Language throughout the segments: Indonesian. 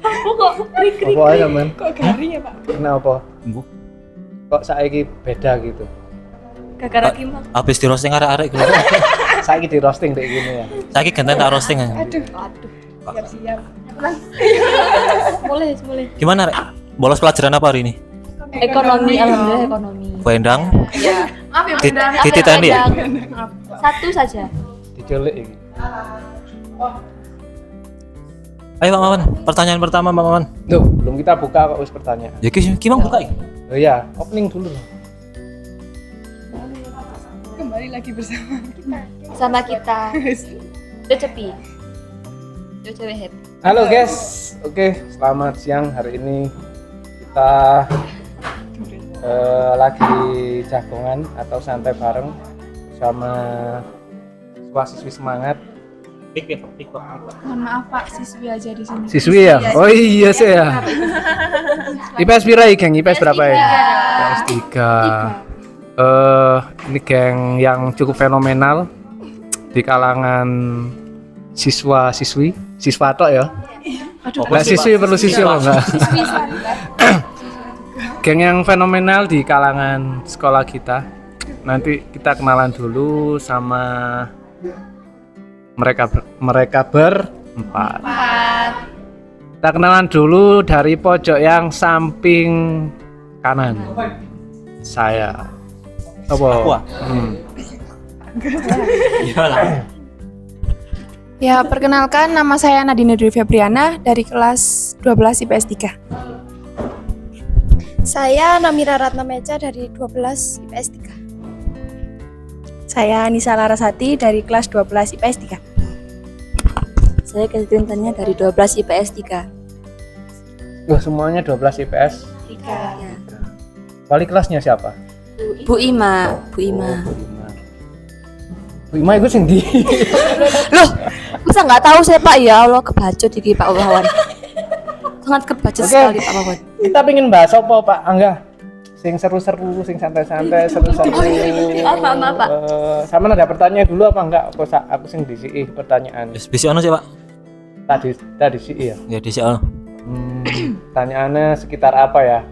Aku kok krik-krik. Apa aja men? Kok garing ya, Pak? Kenapa? Bu, Kok saiki beda gitu? Gara-gara gimana? habis di roasting arek-arek gitu. Saiki di roasting kayak gini ya. Saiki ganti tak roasting. Aduh, Aduh. siap-siap. Mulai. Gimana, Rek? Bolos pelajaran apa hari ini? Ekonomi, alhamdulillah ekonomi. Bendang. Iya. Maaf ya, Tit- Tititan ya? Satu saja. Diculik iki. Ayo Pak Maman, pertanyaan pertama Pak Maman. Duh, belum kita buka kok wis pertanyaan. Ya gimana buka iki? Oh iya, opening dulu. Kembali lagi bersama Sama kita. Cepi. Cewek happy. Halo guys, oke selamat siang. Hari ini kita lagi jagongan atau santai bareng bersama siswa-siswi semangat. Mohon maaf Pak, siswi aja di sini. Siswi ya? Oh iya sih ya. IPS pira iki, geng? IPS berapa ya? IPS 3. Ini geng yang cukup fenomenal di kalangan siswa-siswi. Siswa tok ya? Enggak siswi, perlu siswi loh enggak? Geng yang fenomenal di kalangan sekolah kita. Nanti kita kenalan dulu sama mereka berempat. Kita kenalan dulu dari pojok yang samping kanan. Saya. Apa? Aku. Iyalah. Ya, perkenalkan nama saya Nadine Dwi Febriana dari kelas 12 IPS 3. Saya Namira Ratna Meca dari 12 IPS 3. Saya Nisa Larasati dari kelas 12 IPS 3. Saya Ketintannya dari 12 IPS 3. Wah, semuanya 12 IPS. 3. Wali kelasnya siapa? Bu Ima. Bu Ima. Bu Ima itu sing ndi? Loh, masa nggak tahu saya Pak? Ya Allah, kebacut iki Pak Wawan. Sangat kebacut sekali Pak Wawan. Kita pengen bahas apa Pak Angga? Sing seru-seru, sing santai-santai, seru-seru. Maaf, Pak. Sama ada pertanyaan dulu apa enggak? Aku sing disi pertanyaan. Wis bisi ono sih, Pak. Tadi sih ya. Ya disi ono. Pertanyaannya sekitar apa ya?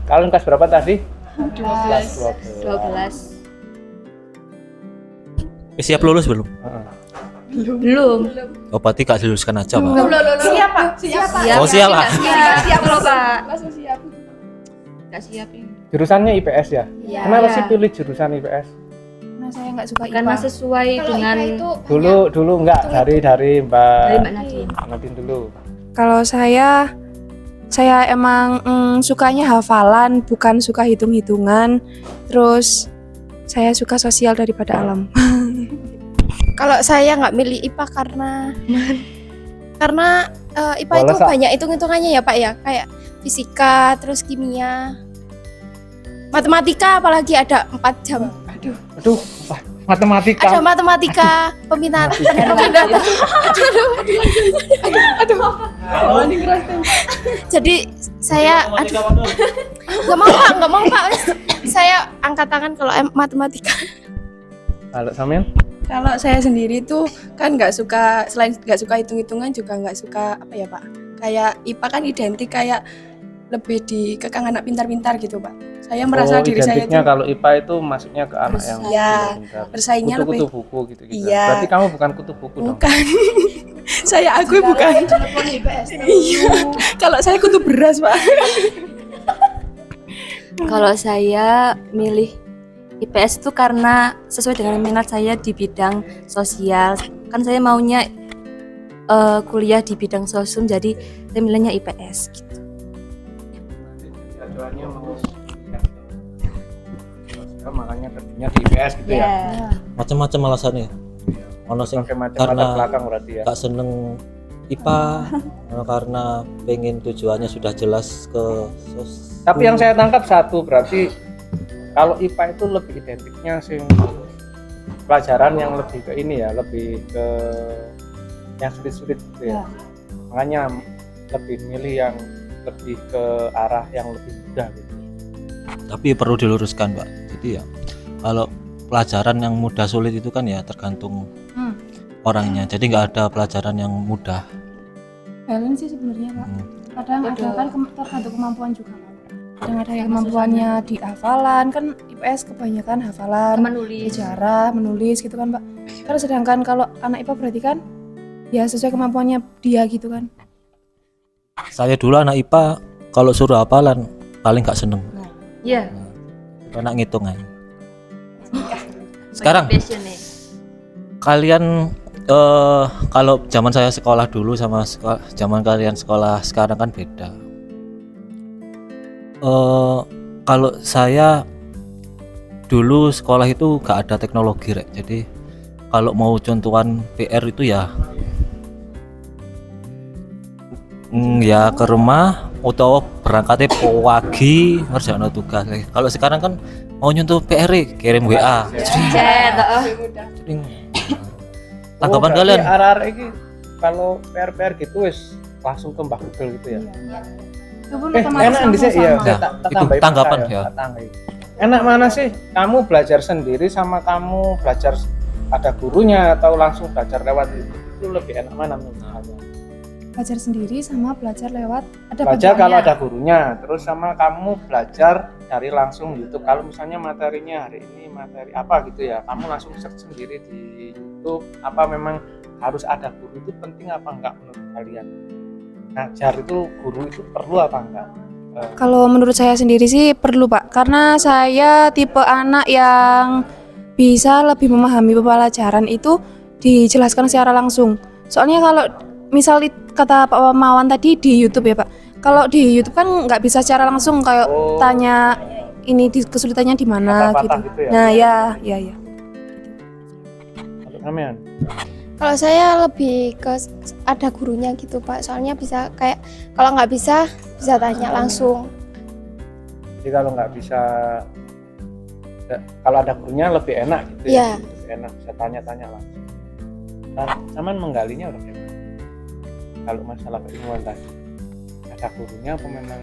Kalian kelas berapa tadi? 12. 12. Siap lulus belum? Belum. Oh, berarti gak diluluskan aja, Pak. Siap Pak, siap Pak. Oh, siap, Pak. Siap loh Pak. Langsung siap. Nggak siap ini. Jurusannya IPS ya? Iya. Kenapa Iya. sih pilih jurusan IPS? Nah, saya nggak suka IPA. Karena sesuai dengan Dulu enggak dari dari Mbak Mbak Nadine. Nadine dulu. Kalau saya emang sukanya hafalan, bukan suka hitung-hitungan. Terus saya suka sosial daripada alam. Kalau saya nggak milih IPA karena IPA itu Bolos, Pak. banyak hitung-hitungannya ya Pak ya, kayak fisika, terus kimia, matematika, apalagi ada 4 jam. Aduh, matematika. Ada matematika, peminatan. Jadi saya nggak mau Pak. Saya angkat tangan kalau matematika. Kalau sampean? Kalau saya sendiri tuh kan nggak suka, selain nggak suka hitung-hitungan juga nggak suka apa ya Pak, kayak IPA kan identik kayak lebih dikekang anak pintar-pintar gitu Pak. Saya merasa diri saya identiknya itu kalau IPA itu masuknya ke anak yang ya, pintar. bersaingnya Kutu-kutu lebih buku gitu. Iya. Berarti kamu bukan kutu buku dong. bukan. Saya akui bukan. Iya. Kalau saya kutu beras Pak. Kalau saya milih IPS itu karena sesuai dengan minat saya di bidang sosial. Kan saya maunya kuliah di bidang sosum, jadi saya milihnya IPS gitu. Tujuannya mau sosial, makanya kerjanya di IPS gitu ya. Macam-macam alasannya. Ono sing Macam-macam karena latar belakang berarti ya. gak seneng IPA, ono karena pengen tujuannya sudah jelas ke Tapi yang saya tangkap satu, berarti kalau IPA itu lebih identiknya sing pelajaran yang lebih ke ini ya, lebih ke yang sulit-sulit gitu ya. Makanya lebih milih yang lebih ke arah yang lebih mudah gitu. Tapi perlu diluruskan, Pak. Jadi ya kalau pelajaran yang mudah sulit itu kan ya tergantung orangnya, jadi nggak ada pelajaran yang mudah. balance sih sebenarnya Pak. Kadang ada Betul. kan tergantung kemampuan juga Pak. Kadang ada yang kemampuannya di hafalan, kan IPS kebanyakan hafalan, menulis. sejarah, menulis gitu kan Pak. Kalau sedangkan kalau anak IPA berarti kan ya sesuai kemampuannya dia gitu kan. Saya dulu anak IPA kalau suruh hafalan paling nggak seneng, Iya. anak ngitung aja. Sekarang Passion nih. kalian kalau zaman saya sekolah dulu sama zaman kalian sekolah sekarang kan beda. Kalau saya dulu sekolah itu gak ada teknologi Rek. Jadi kalau mau contohan PR itu ya ya ke rumah atau berangkatnya pagi ngerjain tugas. Kalau sekarang kan mau nyontoh PR kirim WA. Chat, Sering. Tanggapan kalian? Arek-arek iki kalau PR gitu wis langsung ke Mbah Google gitu ya. Itu pun Enak di sini ya. Nah, itu tanggapan ya. Enak mana sih? Kamu belajar sendiri sama kamu belajar ada gurunya atau langsung belajar lewat itu lebih enak mana menurut kamu? belajar sendiri sama belajar lewat ada Belajar kalau bagiannya. ada gurunya, terus sama kamu belajar dari langsung YouTube. Kalau misalnya materinya hari ini materi apa gitu ya, kamu langsung search sendiri di YouTube. Apa memang harus ada guru itu penting apa enggak menurut kalian? Ngajar itu guru itu perlu apa enggak? Kalau menurut saya sendiri sih perlu Pak, karena saya tipe anak yang bisa lebih memahami pelajaran itu dijelaskan secara langsung. Soalnya kalau misal kata Pak Mawan tadi di YouTube ya Pak, kalau di YouTube kan nggak bisa secara langsung kayak Oh. tanya ini kesulitannya di mana Patah-patah gitu. gitu ya? Nah ya. Kalau Samian? Kalau saya lebih ke ada gurunya gitu Pak, soalnya bisa kayak kalau nggak bisa tanya langsung. Jadi kalau nggak bisa, kalau ada gurunya lebih enak gitu Iya. ya, lebih enak bisa tanya-tanya langsung. Nah, Saman menggalinya udah gimana? Kalau masalah keilmuan tadi, ada gurunya apa memang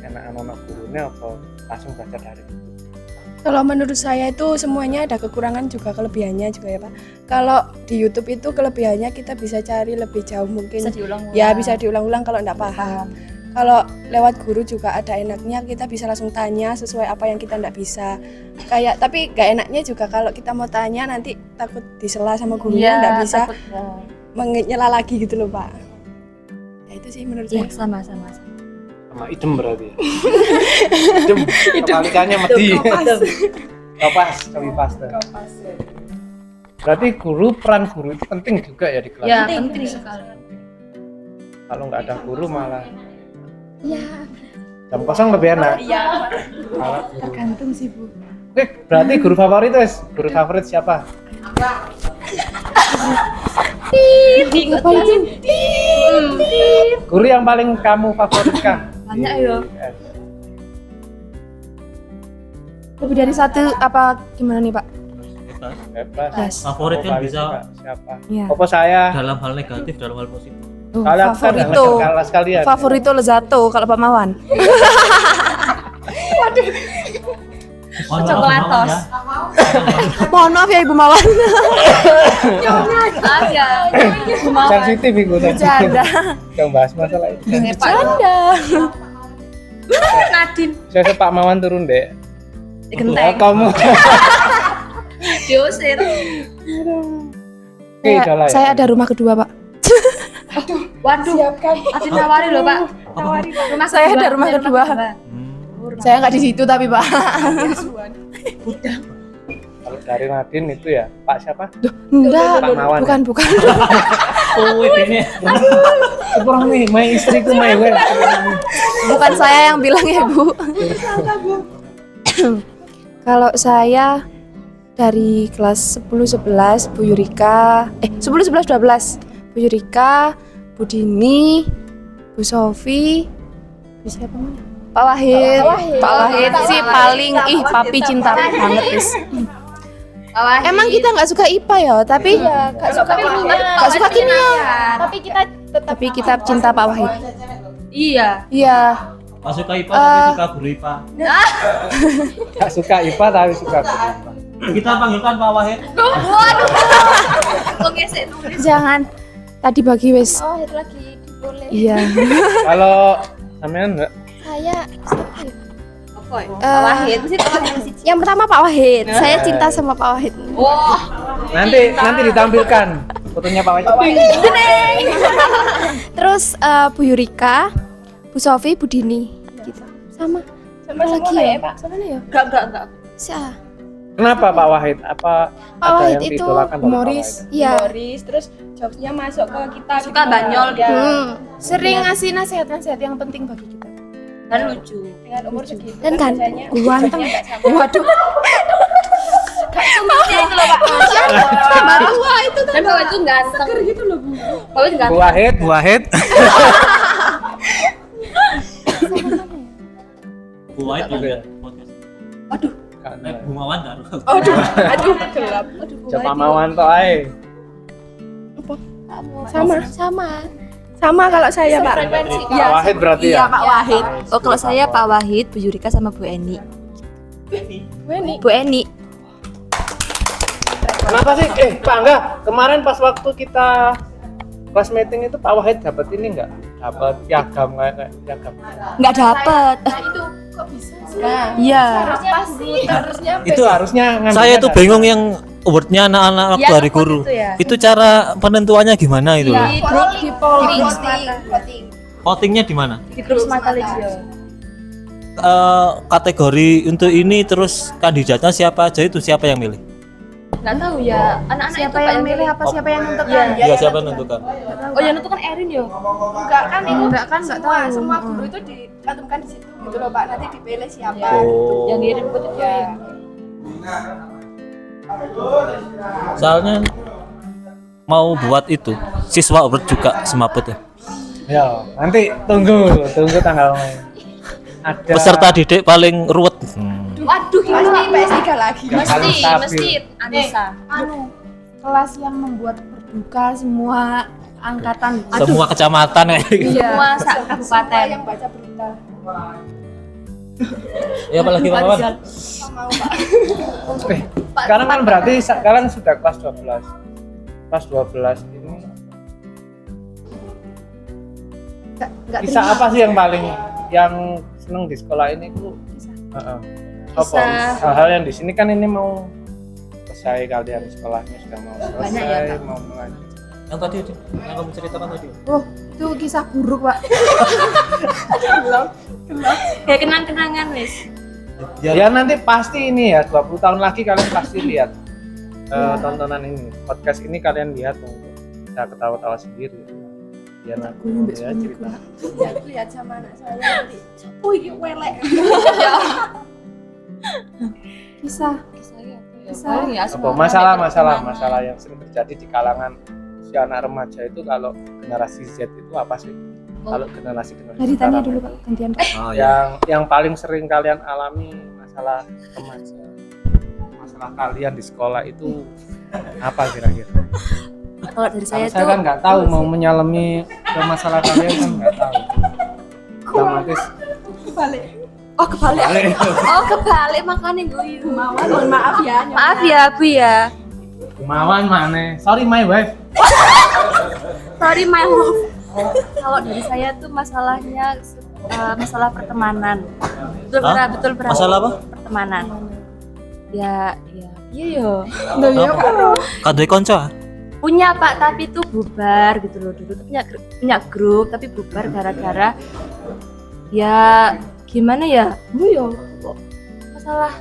enak anak gurunya apa langsung belajar dari itu? Kalau menurut saya itu semuanya ada kekurangan juga kelebihannya juga ya Pak. Kalau di YouTube itu kelebihannya kita bisa cari lebih jauh mungkin. Bisa diulang-ulang. Ya bisa diulang-ulang kalau nggak paham. Kalau lewat guru juga ada enaknya kita bisa langsung tanya sesuai apa yang kita nggak bisa. Kayak tapi nggak enaknya juga kalau kita mau tanya nanti takut disela sama gurunya nggak bisa takut, menyela lagi gitu loh Pak. Ya itu sih menurut Iya, saya. sama. Sama idem berarti. Idem. Kebalikannya mati. Kopas, kopas. Berarti peran guru itu penting juga ya di kelas. Ya, penting sekali. Kalau nggak ada guru malah Ya, jam kosong lebih enak. Iya. Malah guru. Tergantung sih Bu. Oke, berarti guru favorit wes. Guru favorit siapa? Guru yang paling kamu favoritkan? Banyak ya. Lebih dari satu apa gimana nih Pak? Bebas. Yes. Favorit kan Paling bisa suka siapa? Iya. Apa saya? dalam hal negatif, dalam hal positif. Kalian kan Favorito. kalah sekalian. Favorito Lezato kalau Pak Mawan. Coklatos. Mohon maaf ya Ibu Mawan. Aja. Sensitif itu. Bercanda. Yang bahas masalah itu. Bercanda. Nadine Saya Pak Mawan turun deh. digenteng. Kamu. Diusir. Oke, udah lah ya. Saya ada rumah kedua Pak. Waduh. Ada nawari loh, Pak. Rumah Saya ada rumah kedua. Saya nggak di situ tapi Pak. Kalau dari Nadine itu ya Pak siapa? Enggak, Pak Mawan. bukan. Oh, ini. Kurang nih, main istriku main gue. Bukan saya yang bilang ya Bu. Kalau saya dari kelas 10-11 Bu Yurika, 10-11-12 Bu Yurika, Bu Dini, Bu Sofi, Bu siapa namanya? Pak Wahid. Pak Wahid sih paling papi cinta banget guys. Emang kita nggak suka IPA ya, tapi gak suka kimia. nggak suka kimia. Tapi kita tetap Tapi kita cinta Pak Wahid. Iya. Iya. Masuk ke IPA tapi suka guru IPA. Gak suka IPA tapi suka guru IPA. Kita panggilkan Pak Wahid. Kok ngesek nulis? Jangan. Tadi bagi wis. Oh, itu lagi boleh. Iya. Kalau sampean enggak? Saya siapa ya? Apa ya? Pak Wahid sih, Pak Wahid sih. Yang pertama Pak Wahid. Saya cinta sama Pak Wahid. Wah, Nanti ditampilkan fotonya Pak Wahid. Terus Bu Yurika, Bu Sofi, Bu Dini gitu. Sama lagi ya? Pak. Sama ya? enggak. Siapa? Kenapa Pak Wahid? Apa Pak ada Wahid yang itu diidolakan oleh Pak Humoris. Wahid? Iya. Humoris, terus jokesnya masuk ke kita. Suka banyol gitu. Sering ngasih nasihat-nasihat yang penting bagi kita. Dan lucu. Dengan umur segitu. Dan kan biasanya Ganteng. Waduh. Iya itu loh Pak. tua itu Dan Pak Wahid itu ganteng. gitu loh Bu. Pak Wahid Bu ganteng. Wahid, Bu Wahid. Bu Wahid Gitu ya? podcast. Karena Bu Mawan enggak? aduh gelap. Coba Mawanto ae. sama. Sama kalau saya, Pak. Pak Wahid berarti Iya ya? Pak Wahid. Oh kalau saya Pak Wahid, Bu Yurika sama Bu Eni. Weni. Bu Eni. Kenapa sih? Pak Angga, kemarin pas waktu kita kelas meeting itu Pak Wahid dapat ini enggak? Dapat piagam kayak piagam. Nggak dapet. Itu kok bisa sih? Iya. Harusnya Itu harusnya ngambilnya Saya tuh dari- bingung yang awardnya anak-anak waktu Iya, hari award guru. itu ya. Itu cara penentuannya gimana itu? Di grup di polling. Votingnya di mana? di grup Semata Legio. Kategori untuk ini terus kandidatnya siapa aja itu siapa yang milih? Nggak tahu ya. Anak-anak Siapa itu Pak yang milih apa siapa yang nentukan? Iya. Iya siapa yang menentukan? Oh yang itu kan Erin yo. Enggak kan itu Enggak kan enggak tahu. semua guru itu dicantumkan di situ gitu loh, Pak. Nanti dipilih siapa. Oh. Yang diirim itu Ya. Soalnya mau buat itu siswa award juga semaput ya. Ya, nanti tunggu tanggal main. Ada Peserta didik paling ruwet. Waduh Pasti PS3 lagi. Paling stabil. Anissa. Kelas yang membuat berduka semua angkatan. Semua kecamatan kayak gitu. Semua sak Semua kabupaten. yang baca berita. Ya apalagi Pak Mawan? Sekarang kan berarti sekarang sudah kelas 12. Kelas 12 ini kisah apa sih yang paling yang seneng di sekolah ini Bu? Heeh. Apa? Kisah. Hal-hal yang di sini kan ini mau selesai kalian sekolahnya sudah mau Banyak selesai, ya, Kak? mau melanjut. Yang tadi yang kamu ceritakan tadi. Oh, itu kisah buruk, Pak. Kayak kenang-kenangan wis. Ya nanti pasti ini ya 20 tahun lagi kalian pasti lihat tontonan ini, podcast ini kalian lihat bisa ketawa-tawa sendiri. Ya nanti ya cerita. Lihat sama anak saya nanti. Sopo iki welek. Kisah. Paling ya Apa masalah yang sering terjadi di kalangan si anak remaja itu kalau generasi Z itu apa sih? Kalau generasi Dari tanya sekarang dulu, itu. Pak, gantian. Oh ya. yang paling sering kalian alami masalah remaja, masalah kalian di sekolah itu apa kira-kira? Kalau dari saya Saya tuh kan nggak tahu mau menyalami ke masalah kalian kan nggak tahu. Otomatis Balik. oh kebalik. balik itu. Oh kebalik makanya guyu. Mawar, mohon maaf ya. Maaf ya Bu ya. Kemauan mana? Sorry my wife. Sorry my love. Kalau dari saya tuh masalahnya masalah pertemanan. Betul Hah? berat, betul berat. Masalah apa? Pertemanan. Ya, iya yo. Kadoi konco. Ah? Punya Pak, tapi tuh bubar gitu loh. Dulu tuh punya grup tapi bubar gara-gara ya gimana ya? Bu yo. Kok masalah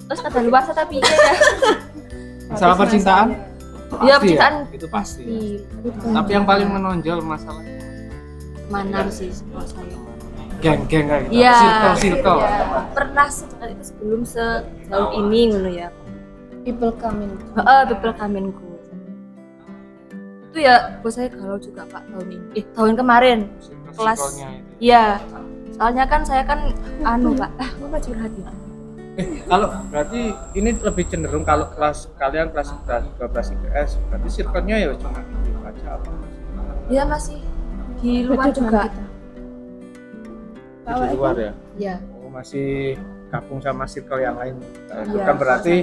terus kata luasa tapi iya ya. Masalah percintaan? Ya, Pasti percintaan itu pasti. Pasti. Tapi yang paling menonjol masalah Pertemanan sih kalau saya. geng-geng kayak gitu. Iya. Circle. Pernah sekali itu sebelum sejauh ini ngono ya. People coming. People coming go. Itu ya buat saya kalau juga Pak tahun ini. Tahun kemarin. Kelas. Circle-nya itu. Iya. Soalnya kan saya kan Pak. Mama curhat ya. Kalau berarti ini lebih cenderung kalau kelas kalian kelas 12 IPS berarti circle-nya ya cuma itu aja apa? Iya masih di luar Beda dengan juga. kita. Di luar ya? Iya. Oh, masih gabung sama circle yang lain. Iya. Bukan berarti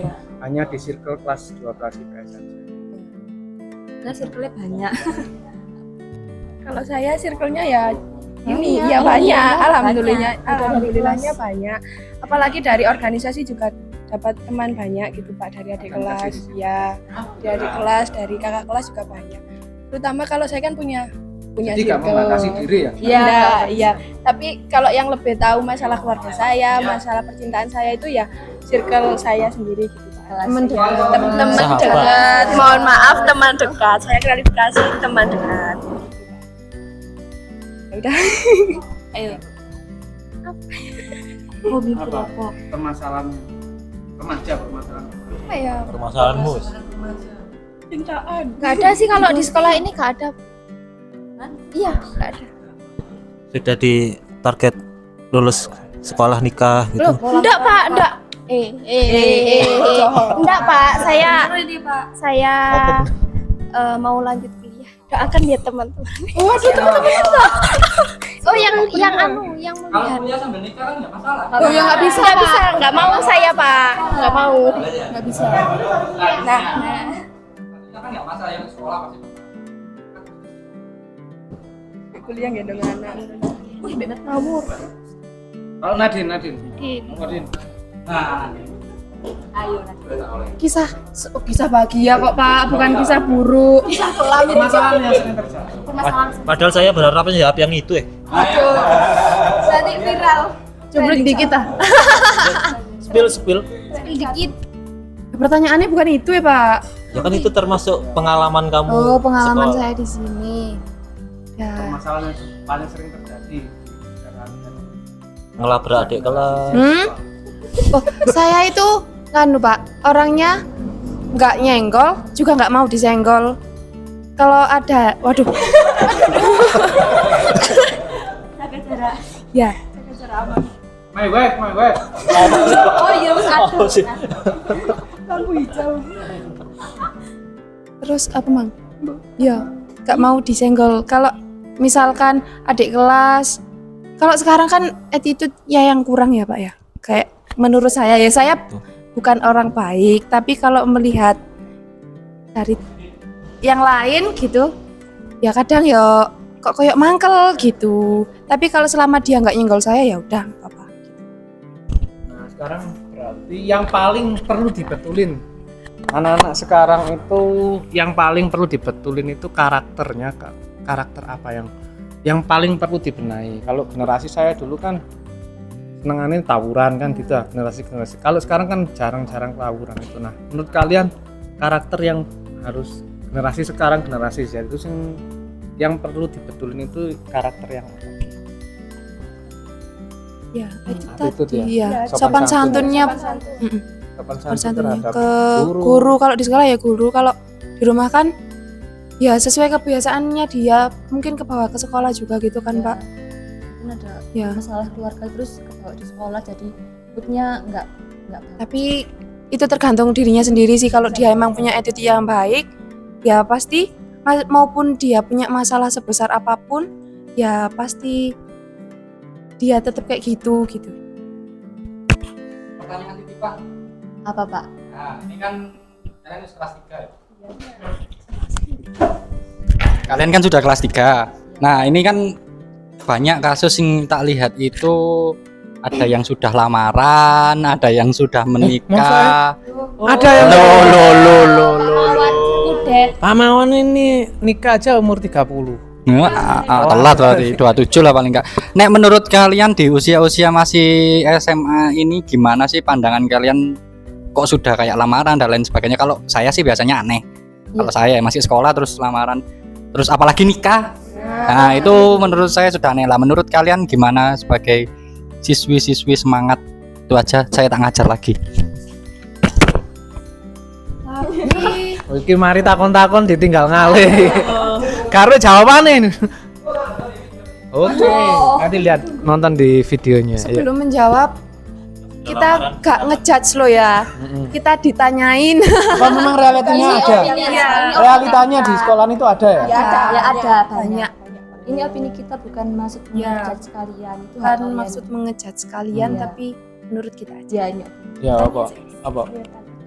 hanya di circle kelas 12 IPS saja. Soalnya circle-nya banyak. Kalau saya circle-nya ya ini Banyak. ya banyak, Banyak. alhamdulillahnya, Banyak. alhamdulillahnya banyak. Apalagi dari organisasi juga dapat teman banyak gitu Pak, dari adik kelas, ya, dari adik kelas, dari kakak kelas juga banyak. Terutama kalau saya kan punya Jadi nggak circle. membatasi diri ya. Iya, iya. Tapi kalau yang lebih tahu masalah keluarga saya, masalah percintaan saya itu ya circle saya sendiri gitu Pak. Teman dekat. Teman Sahabat. dekat. Mohon maaf teman dekat. Saya klarifikasi teman dekat. Ya udah. Ayo. Hobi rokok. Permasalahan remaja, permasalahan. Apa ya? Permasalahanmu. Cintaan. Nggak ada sih kalau di sekolah ini nggak ada. Iya, nggak ada. Sudah di target lulus sekolah nikah gitu. Loh, enggak Pak, enggak. Enggak Pak, saya mau lanjut kuliah. Doakan ya teman-teman. Waduh teman-teman. Oh yang melihat. sambil nikah kan nggak masalah. Oh ya nggak bisa, Nggak bisa, nggak mau saya Pak, nggak mau. nggak bisa. Nah, Kan nggak masalah yang sekolah pasti. Kuliah gendong anak. wih bebek ngawur. Kalau Nadine. Nah, Kisah bahagia kok Pak, bukan kisah buruk. permasalahan yang sering terjadi. Padahal saya berharap jawab yang itu ya. Nanti viral. Cubrik dikit ah. Spill. Dikit. Pertanyaannya bukan itu ya Pak. Ya kan itu termasuk pengalaman kamu. Oh, pengalaman sekolah. saya di sini. Ya. Permasalahan yang paling sering terjadi. Ngelabrak adik kelas. Oh, saya itu kan Pak, orangnya nggak nyenggol, juga nggak mau disenggol. Kalau ada, waduh. Ya, My wife. Oh iya, Mas ada. Oh, sih. terus apa Mang? Ya, nggak mau disenggol. Kalau misalkan adik kelas, kalau sekarang kan attitude ya yang kurang ya Pak ya. Kayak menurut saya bukan orang baik, tapi kalau melihat dari yang lain gitu, ya kadang ya kok kayak mangkel gitu. Tapi kalau selama dia nggak nyenggol saya ya udah nggak apa-apa. Nah, sekarang berarti yang paling perlu dibetulin anak-anak sekarang itu, yang paling perlu dibetulin itu karakternya, Kak. Karakter apa yang paling perlu dibenahi. Kalau generasi saya dulu kan senengannya tawuran kan gitu, generasi. Kalau sekarang kan jarang-jarang tawuran itu. Nah, menurut kalian karakter yang harus generasi sekarang, generasi Z itu yang perlu dibetulin itu karakter yang apa? Ya, itu Attitude tadi ya. Sopan Sopan santun. santunnya, Sopan sopan santunnya terhadap ke guru. Kalau di sekolah ya guru, kalau di rumah kan ya sesuai kebiasaannya dia, mungkin ke bawah ke sekolah juga gitu kan Pak. Mungkin ada Ya. masalah keluarga terus kebawa di sekolah, jadi moodnya nggak bagus. Tapi itu tergantung dirinya sendiri sih. Kalau dia emang punya attitude yang baik, ya pasti maupun dia punya masalah sebesar apapun, ya pasti dia tetap kayak gitu. Pertanyaan titip Pak. Apa Pak? Nah, ini kan kalian kelas 3 ya? Kalian kan sudah kelas 3. Nah, ini kan banyak kasus yang tak lihat itu ada yang sudah lamaran, ada yang sudah menikah. Ada yang Lo. Pak Mawan ini nikah aja umur 30. Telat berarti 27 lah paling enggak. Nek menurut kalian di usia-usia masih SMA ini gimana sih pandangan kalian, kok sudah kayak lamaran dan lain sebagainya? Kalau saya sih biasanya aneh. Kalau saya masih sekolah terus lamaran, terus apalagi nikah. Nah, itu menurut saya sudah aneh lah. Menurut kalian gimana sebagai siswi-siswi semangat? Itu aja, saya tak ngajar lagi. Iki mari takon-takon ditinggal ngalih. Karo jawabannya. Oke, nanti lihat nonton di videonya. Ayo. Sebelum menjawab, kita gak ngejudge lo ya. Kita ditanyain. Apa memang realitanya ada? Iya. Realitanya di sekolah itu ada ya? Ya ada banyak. Banyak. Ini opini kita bukan maksud Ya. menjudge sekalian. Itu hak Bukan kalian. maksud mengejudge kalian, Iya. tapi menurut kita aja. Ya, ini opini. Ya apa?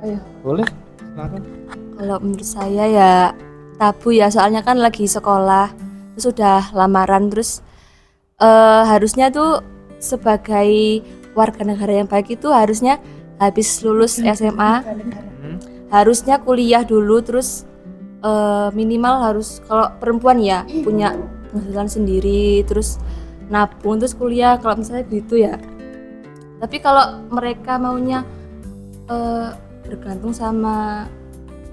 Ayo. Boleh? Silakan. Kalau menurut saya ya tabu ya, soalnya kan lagi sekolah terus udah lamaran, terus harusnya tuh sebagai warga negara yang baik itu harusnya habis lulus SMA harusnya kuliah dulu, terus minimal harus, kalau perempuan ya punya penghasilan sendiri, terus nabung, terus kuliah kalau misalnya gitu ya. Tapi kalau mereka maunya bergantung sama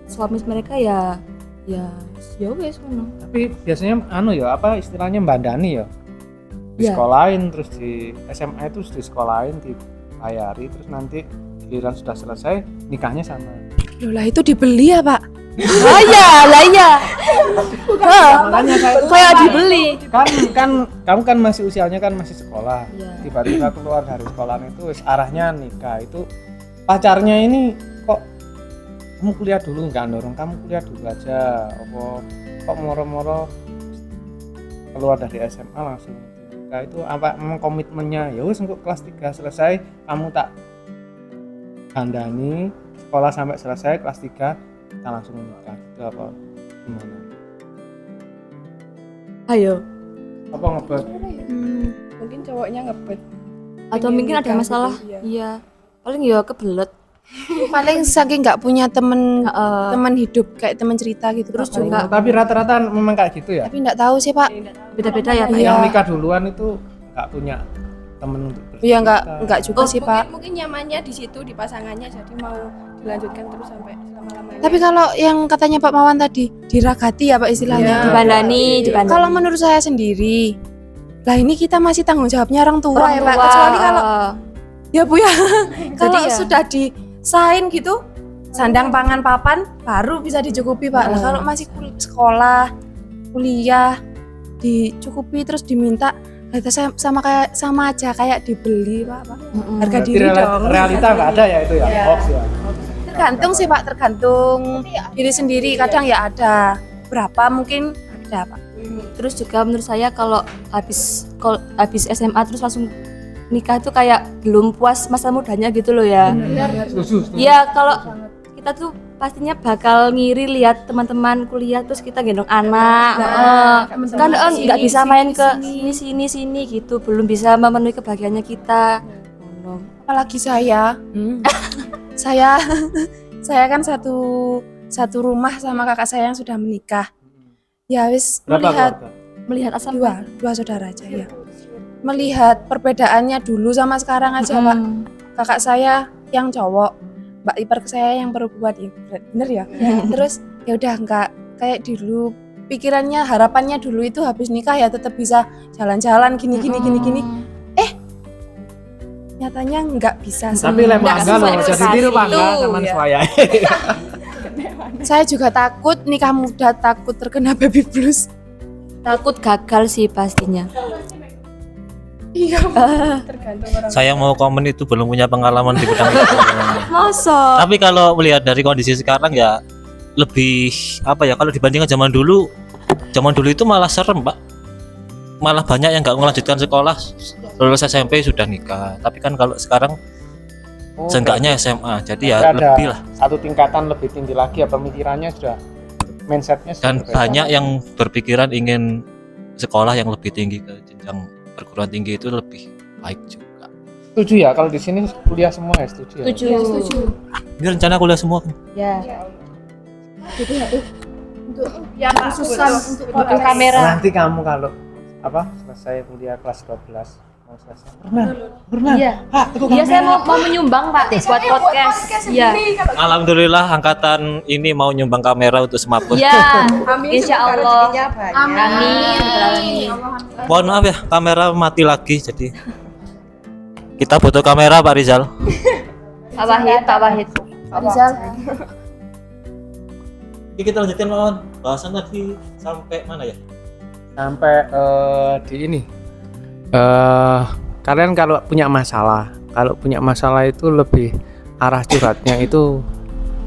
suami mereka ya wes ngono. Tapi biasanya ya apa istilahnya mbandani ya, Ya. disekolahin, terus di SMA itu disekolahin, dibayari, terus nanti giliran sudah selesai nikahnya sama. Loh lah itu dibeli ya Pak? Lah iya. Makanya saya Kayak dibeli. kan kamu kan masih usianya kan masih sekolah. Iya. Tiba-tiba keluar dari sekolahan itu wis arahnya nikah, itu pacarnya ini kok kamu kuliah dulu, nggak dorong kamu kuliah dulu aja, apa kok moro-moro keluar dari SMA langsung nikah, itu apa memang komitmennya ya wis untuk kelas 3 selesai kamu tak kandani, sekolah sampai selesai kelas 3 kita langsung nikah, itu apa gimana? Ayo. Apa ngebet? Mungkin cowoknya ngebet. Atau Pengen mungkin ada nikah masalah. gitu, iya. Iya. Paling ya kebelet. Paling saking nggak punya temen Heeh. teman hidup kayak teman cerita gitu. Terus Pak, paling. juga- Tapi rata-rata memang kayak gitu ya. Tapi nggak tahu sih Pak. Beda-beda ya, Pak. Iya. Yang nikah duluan itu nggak punya temen untuk bercerita. Iya nggak juga sih Pak. Mungkin nyamannya di situ di pasangannya, jadi mau dilanjutkan terus sampai selama-lamanya. Tapi kalau yang katanya Pak Mawan tadi diragati ya Pak istilahnya. Iya. Dibandani. Kalau menurut saya sendiri, lah ini kita masih tanggung jawabnya orang tua orang ya Pak. tua, Kecuali kalau ya Bu ya, kalau ya. sudah disain gitu, sandang pangan papan baru bisa dicukupi Pak. Lah kalau masih sekolah, kuliah dicukupi terus diminta, saya sama aja kayak dibeli Pak. Mm-mm. Harga Berarti diri dong. realita nggak ada ya itu ya, hoax ya. Tergantung sih Pak, tergantung diri sendiri. Kadang ya ada, berapa mungkin ada Pak. Terus juga menurut saya kalau habis SMA terus langsung nikah itu kayak belum puas masa mudanya gitu loh ya. Setuju. Iya, kalau kita tuh pastinya bakal ngiri lihat teman-teman kuliah terus kita gendong anak. Kan nggak bisa main ke sini gitu, belum bisa memenuhi kebahagiaannya kita. Apalagi saya, saya kan satu rumah sama kakak saya yang sudah menikah. Ya wis Berapa melihat keluarga? Melihat asam dua saudara aja ya. Melihat perbedaannya dulu sama sekarang aja Pak. Kakak saya yang cowok, mbak ipar saya yang perempuan, bener ya. Terus ya udah nggak kayak dulu, pikirannya harapannya dulu itu habis nikah ya tetap bisa jalan-jalan gini. Nyatanya nggak bisa. Tapi lek Nggak mangga loh, sesuai jadi ekspektasi tiru mangga itu, teman ya. saya. Saya juga takut nikah muda, takut terkena baby blues. Takut gagal sih pastinya. Iya. tergantung orang. Saya mau komen itu belum punya pengalaman di bidang itu. Masa? Tapi kalau melihat dari kondisi sekarang ya lebih apa ya, kalau dibandingkan zaman dulu itu malah serem Pak. Malah banyak yang nggak melanjutkan sekolah, lulus SMP sudah nikah. Tapi kan kalau sekarang seenggaknya SMA, jadi ya Berarti ada lebih lah. satu tingkatan lebih tinggi lagi ya, pemikirannya sudah, mindsetnya sudah Dan berbeda. banyak yang berpikiran ingin sekolah yang lebih tinggi ke jenjang perguruan tinggi itu lebih baik juga. Setuju ya kalau di sini kuliah semua ya, setuju ya. Setuju. Ini rencana kuliah semua kan? Ya. Yang khususan untuk Butuh kamera. Nanti kamu kalau selesai kuliah kelas 12 mau selesai. Pernah. Iya. Pak, tuku Iya, saya kamera. mau menyumbang Pak buat podcast. Iya. Alhamdulillah angkatan ini mau nyumbang kamera untuk semaput. Iya. Amin. Insya semoga Allah. rezekinya banyak. Amin. Mohon maaf ya, kamera mati lagi jadi kita butuh kamera Pak Rizal. Pak Wahid. Rizal, Oke, kita lanjutkan Mawan. Bahasan tadi sampai mana ya? Sampai di ini. Kalian kalau punya masalah itu lebih arah curhatnya itu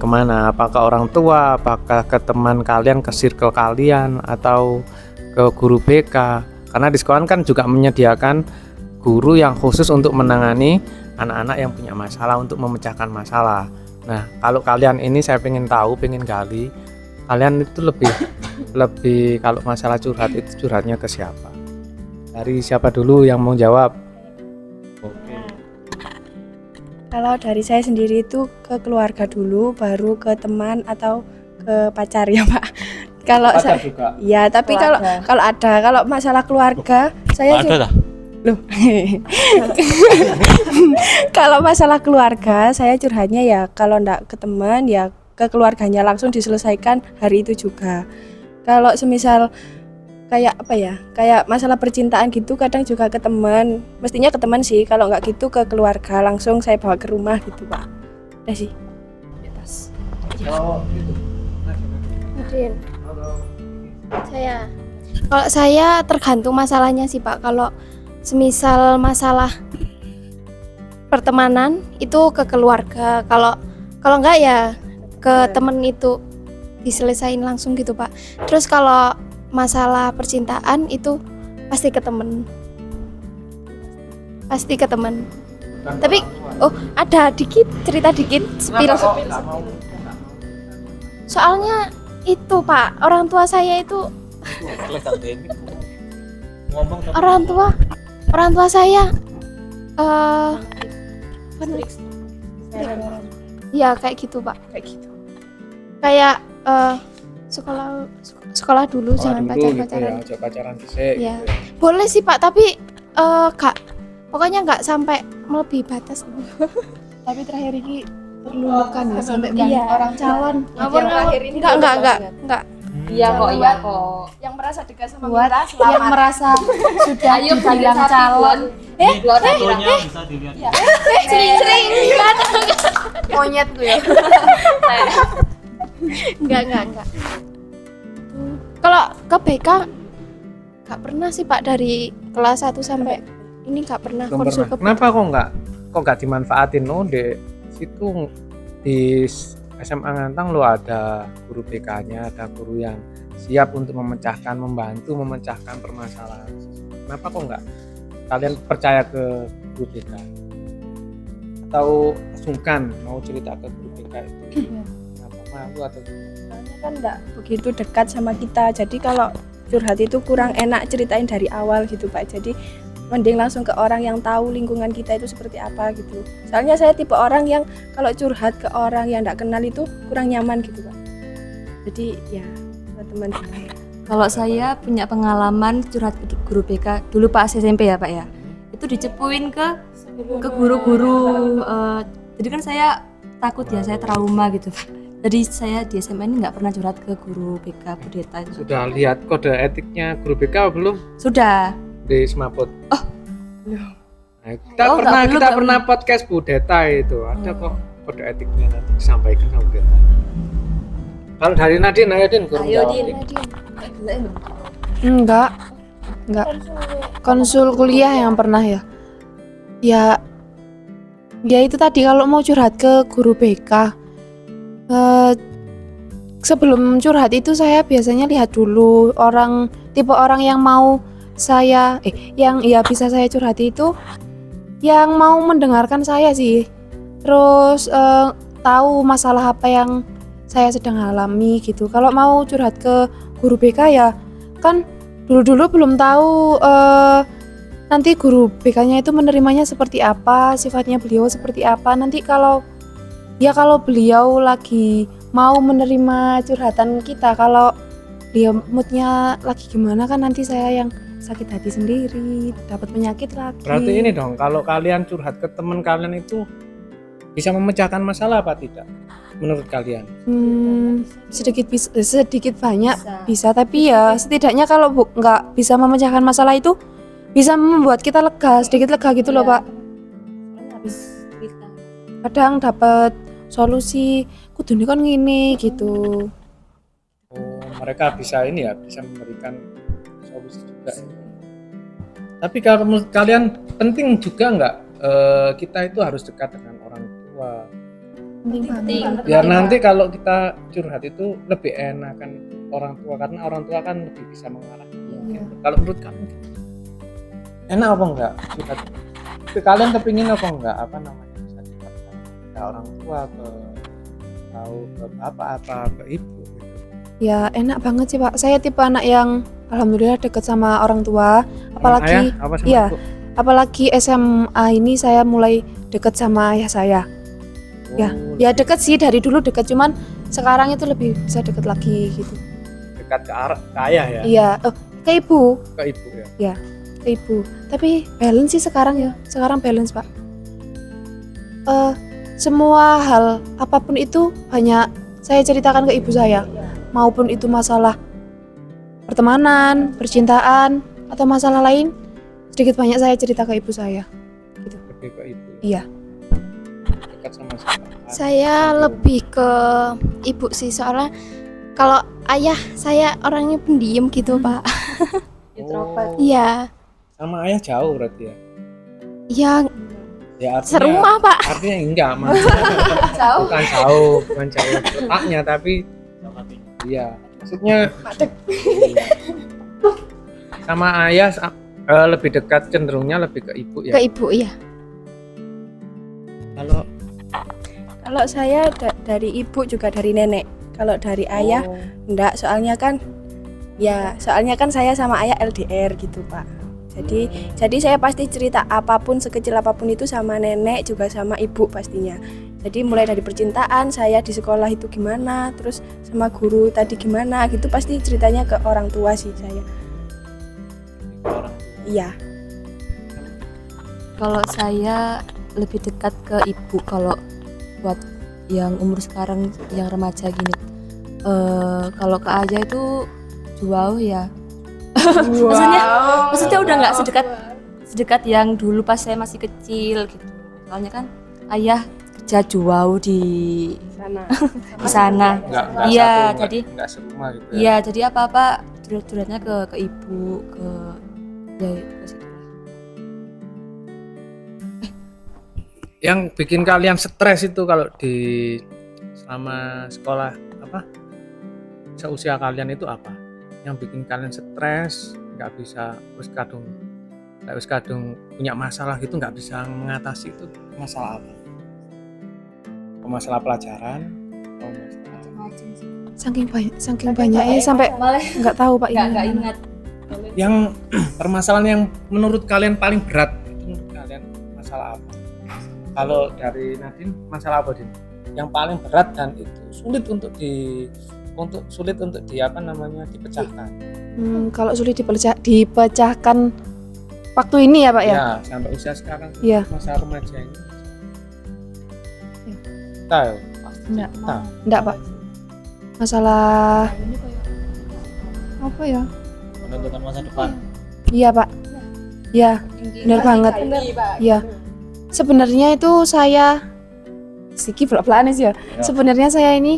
kemana? Apakah orang tua, apakah ke teman kalian, ke circle kalian, atau ke guru BK? Karena di sekolah kan juga menyediakan guru yang khusus untuk menangani anak-anak yang punya masalah, untuk memecahkan masalah. Nah, kalau kalian ini saya pengen gali, kalian itu lebih lebih kalau masalah curhat itu curhatnya ke siapa? Dari siapa dulu yang mau jawab? Oke. Kalau dari saya sendiri itu ke keluarga dulu, baru ke teman atau ke pacar ya Pak. Kalau Pacar saya, juga. ya tapi Keluarga. kalau masalah keluarga saya Ada lah. loh. Kalau masalah keluarga saya curhatnya ya kalau ndak ke teman ya ke keluarganya langsung diselesaikan hari itu juga. Kalau semisal kayak apa ya, kayak masalah percintaan gitu kadang juga ke teman, mestinya ke teman sih, kalau nggak gitu ke keluarga langsung saya bawa ke rumah gitu Pak. Udah sih. Kalau itu. Nadine. Kalau saya tergantung masalahnya sih Pak. Kalau semisal masalah pertemanan itu ke keluarga. Kalau enggak ya ke temen itu diselesain langsung gitu Pak. Terus kalau masalah percintaan itu pasti ke temen. Pasti ke temen. Tapi ada dikit cerita dikit spill. Soalnya itu Pak, orang tua saya itu orang tua saya ya kayak gitu Pak, kayak gitu. Kayak sekolah dulu jangan pacaran. Aja pacaran sih. Ya. Boleh sih Pak, tapi pokoknya nggak sampai melebihi batas. Tapi terakhir ini terlulukan ya sampai Iya. orang calon. Ngawur ini Enggak. Iya kok. Yang merasa dekat sama Buat Mira, yang merasa sudah Ayo dibilang sapi, calon Fotonya bisa dilihat. Sering monyet gue ya. enggak. Kalau ke BK nggak pernah sih Pak, dari kelas 1 sampai ini nggak pernah Belum konsul pernah. ke Kenapa kok nggak dimanfaatin di situ di SMA Ngantang lo ada guru BK-nya, ada guru yang siap untuk membantu memecahkan permasalahan. Kenapa kok nggak kalian percaya ke guru BK? Atau sungkan mau cerita ke guru BK itu? Kenapa malu atau soalnya kan enggak begitu dekat sama kita. Jadi kalau curhat itu kurang enak ceritain dari awal gitu Pak. Jadi mending langsung ke orang yang tahu lingkungan kita itu seperti apa gitu. Soalnya saya tipe orang yang kalau curhat ke orang yang enggak kenal itu kurang nyaman gitu Pak. Jadi ya buat teman juga. Kalau saya punya pengalaman curhat ke guru BK dulu pas SMP ya Pak ya. Itu dicepuin ke guru-guru. Jadi kan saya takut ya, saya trauma gitu. Jadi saya di SMA ini nggak pernah curhat ke guru BK Budeta itu. sudah lihat kode etiknya guru BK belum Sudah. di Semaput? Nah, kita Oh, pernah nggak kita belum. pernah podcast Budeta itu ada kok kode etiknya nanti disampaikan sama Budeta. Kalau dari Nadine, ayo Din, guru Ayo, jawab. Din. Enggak. Konsul kuliah yang pernah ya. Ya itu tadi kalau mau curhat ke guru BK. Sebelum curhat itu saya biasanya lihat dulu tipe orang yang mau yang bisa saya curhati itu yang mau mendengarkan saya sih. Terus tahu masalah apa yang saya sedang alami gitu. Kalau mau curhat ke guru BK ya kan dulu belum tahu nanti guru BK-nya itu menerimanya seperti apa, sifatnya beliau seperti apa. Nanti kalau beliau lagi mau menerima curhatan kita, kalau dia moodnya lagi gimana kan nanti saya yang sakit hati sendiri, dapat penyakit lagi. Berarti ini dong, kalau kalian curhat ke teman kalian itu bisa memecahkan masalah apa tidak? Menurut kalian? Sedikit banyak bisa, tapi ya setidaknya kalau nggak bisa memecahkan masalah itu bisa membuat kita sedikit lega gitu loh Pak. Kadang dapat solusi, kudune kan ngene gitu. Oh, mereka bisa bisa memberikan solusi juga. Tapi kalau menurut kalian penting juga nggak kita itu harus dekat dengan orang tua? Penting. Biar nanti kalau kita curhat itu lebih enak kan orang tua, karena orang tua kan lebih bisa mengarahkan. Kalau menurut kamu enak apa enggak curhat? Kalian kepingin apa enggak bisa curhat ke orang tua, ke bapak apa ke ibu gitu. Ya enak banget sih Pak. Saya tipe anak yang alhamdulillah deket sama orang tua. Ayah, Apalagi apa sama iya. ibu? apalagi SMA ini saya mulai deket sama ayah saya. Ya, Oh, ya deket sih dari dulu deket, cuman sekarang itu lebih bisa deket lagi gitu. dekat ke ayah ya, Iya, ke ibu, ke ibu ya. ke ibu. Tapi balance sih sekarang ya. Sekarang balance Pak. Semua hal apapun itu banyak saya ceritakan ke ibu saya, maupun itu masalah pertemanan, percintaan, atau masalah lain, sedikit banyak saya cerita ke ibu saya. Lebih ke ibu. Iya. Dekat sama siapa? Saya lebih ke ibu sih, soalnya kalau ayah saya orangnya pendiam gitu Pak. Introvert. Iya, Sama ayah jauh berarti ya. ya Ya artinya, serumah Pak. artinya enggak maksudnya bukan jauh letaknya, tapi iya maksudnya sama ayah lebih dekat, cenderungnya lebih ke ibu ya. Ke ibu ya. Kalau saya dari ibu juga dari nenek. Kalau dari ayah enggak, soalnya kan saya sama ayah LDR gitu Pak. Jadi saya pasti cerita apapun, sekecil apapun itu sama nenek, juga sama ibu pastinya. Jadi mulai dari percintaan saya di sekolah itu gimana, terus sama guru tadi gimana gitu, pasti ceritanya ke orang tua sih saya. Iya. Kalau saya lebih dekat ke ibu kalau buat yang umur sekarang yang remaja gini. Kalau ke ayah itu jauh ya. Maksudnya udah nggak sedekat yang dulu pas saya masih kecil gitu. Soalnya kan ayah kerja jauh di sana. enggak Iya, satu, jadi enggak serumah gitu ya. iya, jadi apa-apa durhatnya ke ibu, ke situ. Yang bikin kalian stres itu kalau di selama sekolah apa? Seusia kalian itu apa? Yang bikin kalian stres, nggak bisa wis kadung punya masalah gitu, nggak bisa mengatasi itu, masalah apa? Masalah pelajaran, Saking banyaknya sampai malah nggak tahu Pak ini. nggak ingat. yang permasalahan yang menurut kalian paling berat itu menurut kalian masalah apa? Kalau dari Nadine, masalah apa Din? Yang paling berat dan itu sulit untuk dipecahkan. Kalau sulit dipecahkan waktu ini ya Pak ya. Ya, sampai usia sekarang Iya. masa remaja ini. Tahu? Enggak Pak. Masalah apa ya? Menentukan masa depan. Iya Pak. Iya, benar banget. Iya. Sebenarnya itu saya Siki belak-belakan ya. Sebenarnya saya ini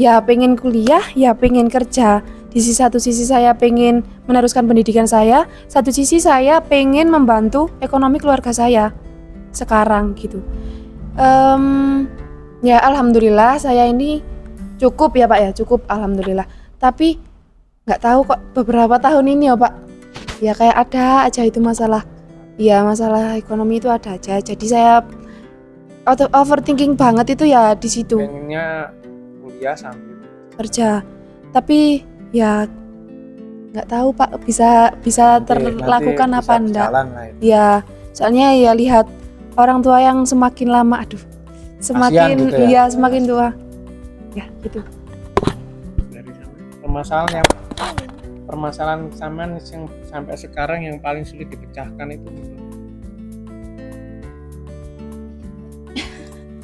ya pengen kuliah, ya pengen kerja. Di satu sisi saya pengen meneruskan pendidikan saya, satu sisi saya pengen membantu ekonomi keluarga saya sekarang gitu. Ya alhamdulillah saya ini cukup ya Pak ya, cukup alhamdulillah. Tapi nggak tahu kok beberapa tahun ini ya Pak, ya kayak ada aja itu masalah. Ya masalah ekonomi itu ada aja. Jadi saya overthinking banget itu ya di situ. Pengennya kuliah sambil Kerja. Tapi ya nggak tahu Pak bisa terlakukan nanti apa bisa enggak. berjalan lah itu. Ya soalnya ya lihat orang tua yang semakin lama semakin gitu ya? semakin tua. Ya gitu. Dari permasalahan zaman yang sampai sekarang yang paling sulit dipecahkan itu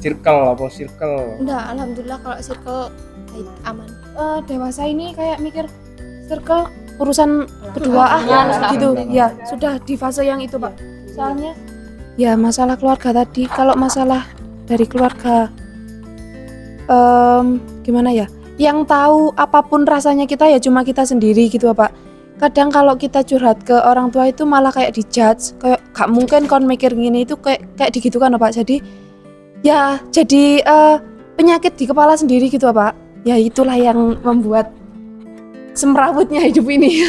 circle. Enggak, alhamdulillah kalau circle baik, aman. Dewasa ini kayak mikir circle urusan kedua gitu ya, sudah di fase yang itu Pak. Soalnya ya masalah keluarga tadi, kalau masalah dari keluarga gimana ya, yang tahu apapun rasanya kita ya cuma kita sendiri gitu Pak. Kadang kalau kita curhat ke orang tua itu malah kayak dijudge, kayak gak mungkin kon mikir gini, itu kayak digitukan Pak. Jadi ya jadi penyakit di kepala sendiri gitu Pak. Ya itulah yang membuat semrawutnya hidup ini.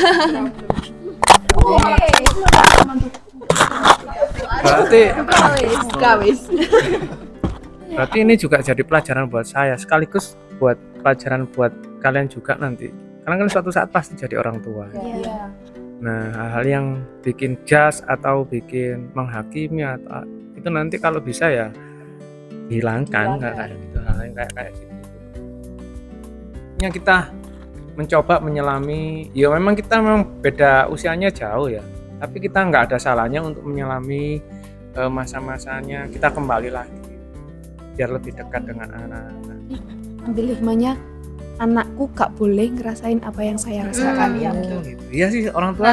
Berarti ini juga jadi pelajaran buat saya, sekaligus buat pelajaran buat kalian juga nanti, karena kan suatu saat pasti jadi orang tua. Iya. Nah, hal-hal yang bikin judge atau bikin menghakimi atau itu nanti kalau bisa ya hilangkan, nggak kayak gitu, hal yang kayak gitu. Yang kita mencoba menyelami, ya memang kita memang beda usianya jauh ya, tapi kita nggak ada salahnya untuk menyelami masa-masanya, kita kembali lagi biar lebih dekat dengan anak-anak. Ambil hikmahnya, anakku gak boleh ngerasain apa yang saya rasakan. Oh, gitu. Iya sih, orang tua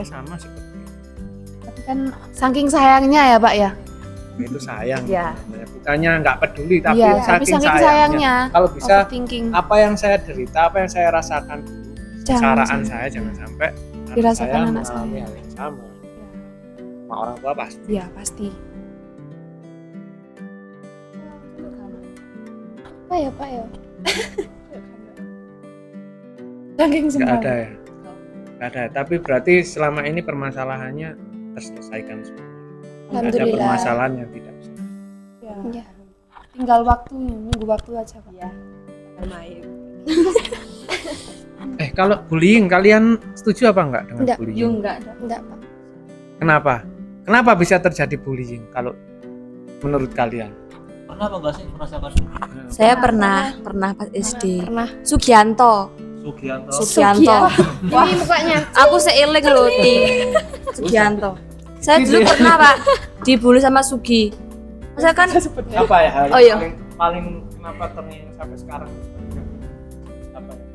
sama seperti itu. Tapi kan saking sayangnya ya Pak ya. Itu sayang. Iya. Bukannya nggak peduli, tapi Iya, tapi saking saking sayangnya. sayangnya. Kalau bisa Overthinking. apa yang saya derita, apa yang saya rasakan dulu, Jangan kesaraan sampai saya jangan sampai dirasakan saya anak mengalami saya. hal yang sama. Sama orang tua pasti. Iya pasti. Apa ya Pak ya? Saking Nggak semua. ada ya. Nggak ada. Tapi berarti selama ini permasalahannya terselesaikan semua. Nggak ada Alhamdulillah. permasalahan yang tidak bisa. Ya. Ya. Tinggal waktunya, nunggu waktu aja Pak. Iya. Main. Kalau bullying kalian setuju apa enggak dengan Enggak. bullying? Yo enggak ada. Enggak Pak. Kenapa? Kenapa bisa terjadi bullying kalau menurut kalian? Pernah apa enggak sih merasakan Saya pernah pas SD. Pernah. Sugianto. Sugianto? Ini mukanya. Aku seiling loh di Sugianto. Saya dulu pernah Pak dibully sama Sugi. Saya kan Apa ya hal Oh, iya. paling kenapa terngiang sampai sekarang? Apa ya?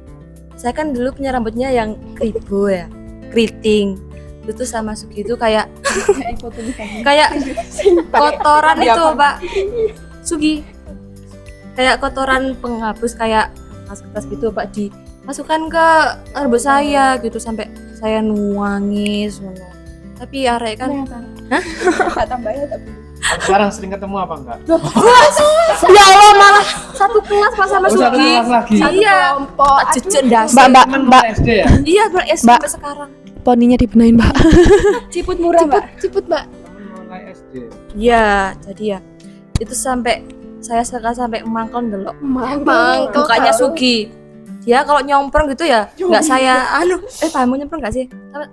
saya kan dulu punya rambutnya yang kribo ya, keriting. Itu sama Sugi itu kayak kotoran itu Pak. Sugi kayak kotoran penghapus kayak kertas gitu Pak, dimasukkan ke rambut saya gitu sampai saya nuangis ngono. Tapi arek kan Enggak tambah ya tapi. Kalau sekarang sering ketemu apa enggak? ya Allah malah satu kelas Pak sama Oh, satu Sugi. kelas lagi. Iya. Kelompok. Tak jejak das. Mbak SD ya? Iya, Bang SD Mbak. sampai sekarang. Poninya dibenahin Pak. Ciput murah, Mbak. Cepet Mbak. Temen mulai SD. Iya, jadi ya itu sampai saya sampai mangkon delok Mangkok. mukanya Sugi. Dia kalau nyomprong gitu ya, nggak saya kamu nyomprong nggak sih? Apa?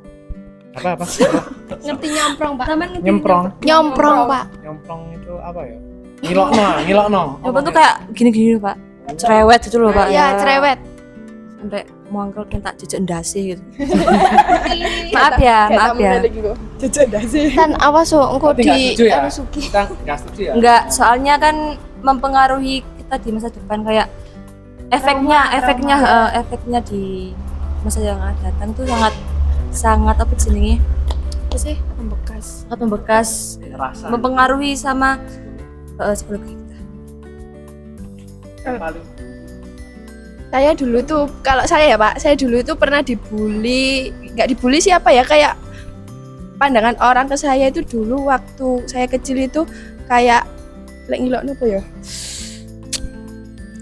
Ngerti nyomprong Pak. Taman ngerti Nyemprong. Nyomprong Pak. Nyemprong itu apa ya? Ngilokno. Nyomprong tuh kayak gini-gini loh, Pak. Cerewet gitu loh, Pak. Iya cerewet. Sampai muangkel tak jejak ndase gitu. Maaf ya. Jejak dah sih. Kan awas so engko Tapi nggak di setuju ya? anu Sugi. Kita nggak setuju ya? Enggak, soalnya kan mempengaruhi kita di masa depan kayak efeknya di masa yang akan datang tuh sangat apa jenenge? Apa sih? Sangat membekas, Rasa. mempengaruhi sama psikologi kita. Paling Saya dulu tuh, kalau saya ya Pak, saya dulu tuh pernah dibully, nggak dibully siapa ya, kayak pandangan orang ke saya itu dulu waktu saya kecil itu kayak lek ngilokno apa ya?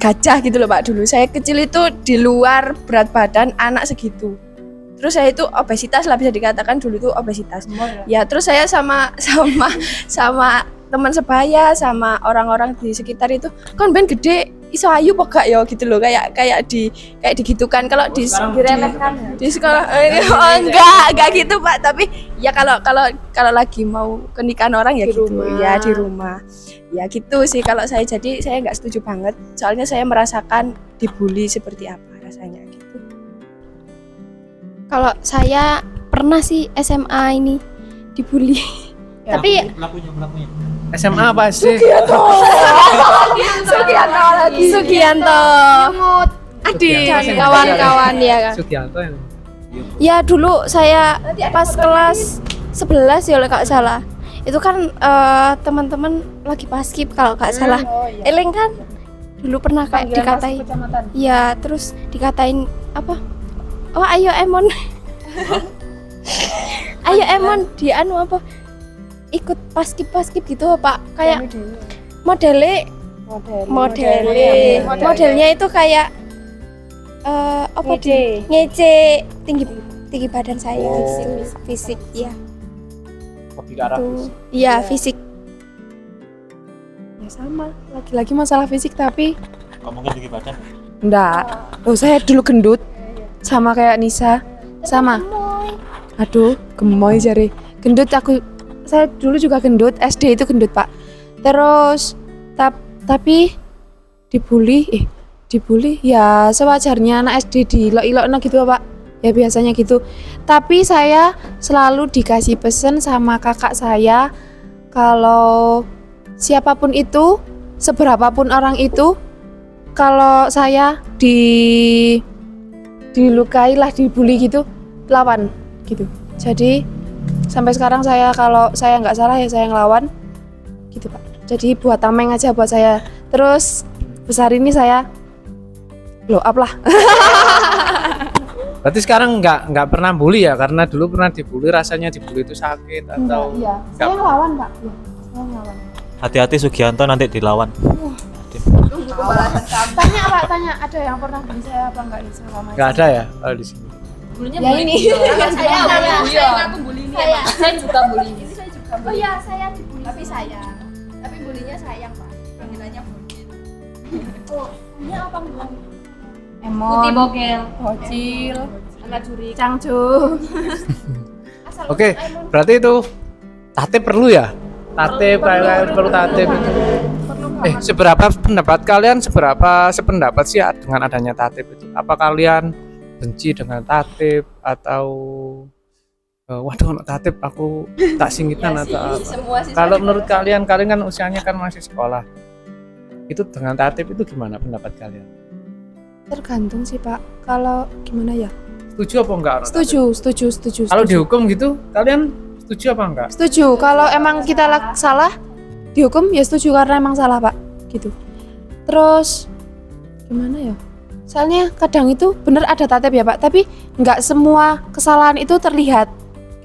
Gajah gitu loh Pak dulu. Saya kecil itu di luar berat badan anak segitu. Terus saya itu obesitas lah, bisa dikatakan dulu tuh obesitas. Ya terus saya sama teman sebaya, sama orang-orang di sekitar itu, kan ben gede iso ayu kok gak ya gitu loh, kayak digitukan kalau di Diremehkan. di sekolah. Enggak gitu Pak, tapi ya kalau lagi mau ke nikahan orang ya Di gitu rumah. ya di rumah ya gitu sih. Kalau saya jadi saya nggak setuju banget, soalnya saya merasakan dibully seperti apa rasanya gitu. Kalau saya pernah sih SMA ini dibully. Tapi pelakunya SMA apa sih? Sugianto adik Sugianto. kawan-kawan ya kan. Sugianto yang Ya dulu saya pas kelas 11 ya kalau nggak salah. Itu kan teman-teman lagi paskib kalau nggak salah. Eleng kan dulu pernah kayak dikatain. Ya terus dikatain apa? Oh ayo Emon. Ayo Emon di anu apa? Ikut paskib gitu Pak. Kayak modelnya itu kayak apa ngece tinggi badan saya, fisik ya. lebih ke arah Tuh. Iya, fisik. Ya sama, lagi-lagi masalah fisik tapi ngomongin tinggi badan Enggak. Oh, saya dulu gendut. Sama kayak Nisa. Sama. Aduh, gemoy jari. Gendut saya dulu juga gendut, SD itu gendut, Pak. Terus tapi dibully ya sewajarnya anak SD dilok-ilokno gitu, Pak. Ya biasanya gitu. Tapi saya selalu dikasih pesan sama kakak saya kalau siapapun itu, seberapapun orang itu, kalau saya dilukai lah, dibully gitu, lawan gitu. Jadi sampai sekarang saya kalau saya nggak salah ya saya ngelawan gitu, Pak. Jadi buat tameng aja buat saya. Terus besar ini saya blow up lah. Berarti sekarang nggak pernah bully ya, karena dulu pernah dibully, rasanya dibully itu sakit atau Iya, saya ngelawan, Pak. Iya, saya ngelawan. Hati-hati Sugianto nanti dilawan. Tanya, Pak, tanya ada yang pernah bully saya apa enggak di selama nggak ada ya kalau di sini? Ya ini. Saya juga bully. Oh iya, saya dibully. Tapi sayang. Tapi bulinya sayang, Pak. Panggilannya bully. Oh, ini apa bilang? Putih bogel. Bocil, Anak curi. cangcu. Oke, berarti itu tatip perlu ya? Tatip kayak perlu tatip itu. Seberapa pendapat kalian, seberapa sependapat sih dengan adanya tatip itu? Apa kalian benci dengan tatip atau waduh anak tatip aku tak singitan atau apa? Semua sih. Kalau menurut kalian kan usianya kan masih sekolah. Itu dengan tatip itu gimana pendapat kalian? Tergantung sih, Pak. Kalau gimana ya? Setuju apa enggak? Setuju. Kalau dihukum gitu, kalian setuju apa enggak? Setuju. Kalau emang kita salah dihukum ya setuju karena emang salah, Pak. Gitu. Terus gimana ya? Soalnya kadang itu bener ada tatip ya, Pak, tapi nggak semua kesalahan itu terlihat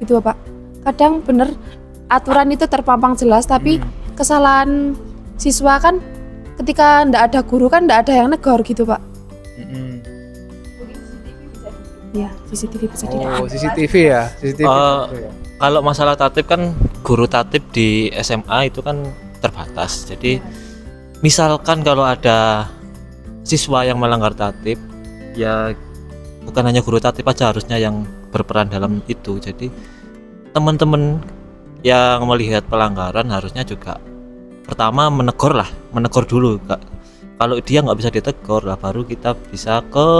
gitu, Pak. Kadang bener aturan itu terpampang jelas, tapi kesalahan siswa kan ketika nggak ada guru kan nggak ada yang negor gitu, Pak. Ya, CCTV bisa dilihat. Oh, CCTV ya, CCTV. Ya. Kalau masalah tatip kan guru tatip di SMA itu kan terbatas. Jadi misalkan kalau ada siswa yang melanggar tatip, ya bukan hanya guru tatip aja harusnya yang berperan dalam itu. Jadi teman-teman yang melihat pelanggaran harusnya juga pertama menegur dulu, Kak. Kalau dia nggak bisa ditegur lah, baru kita bisa ke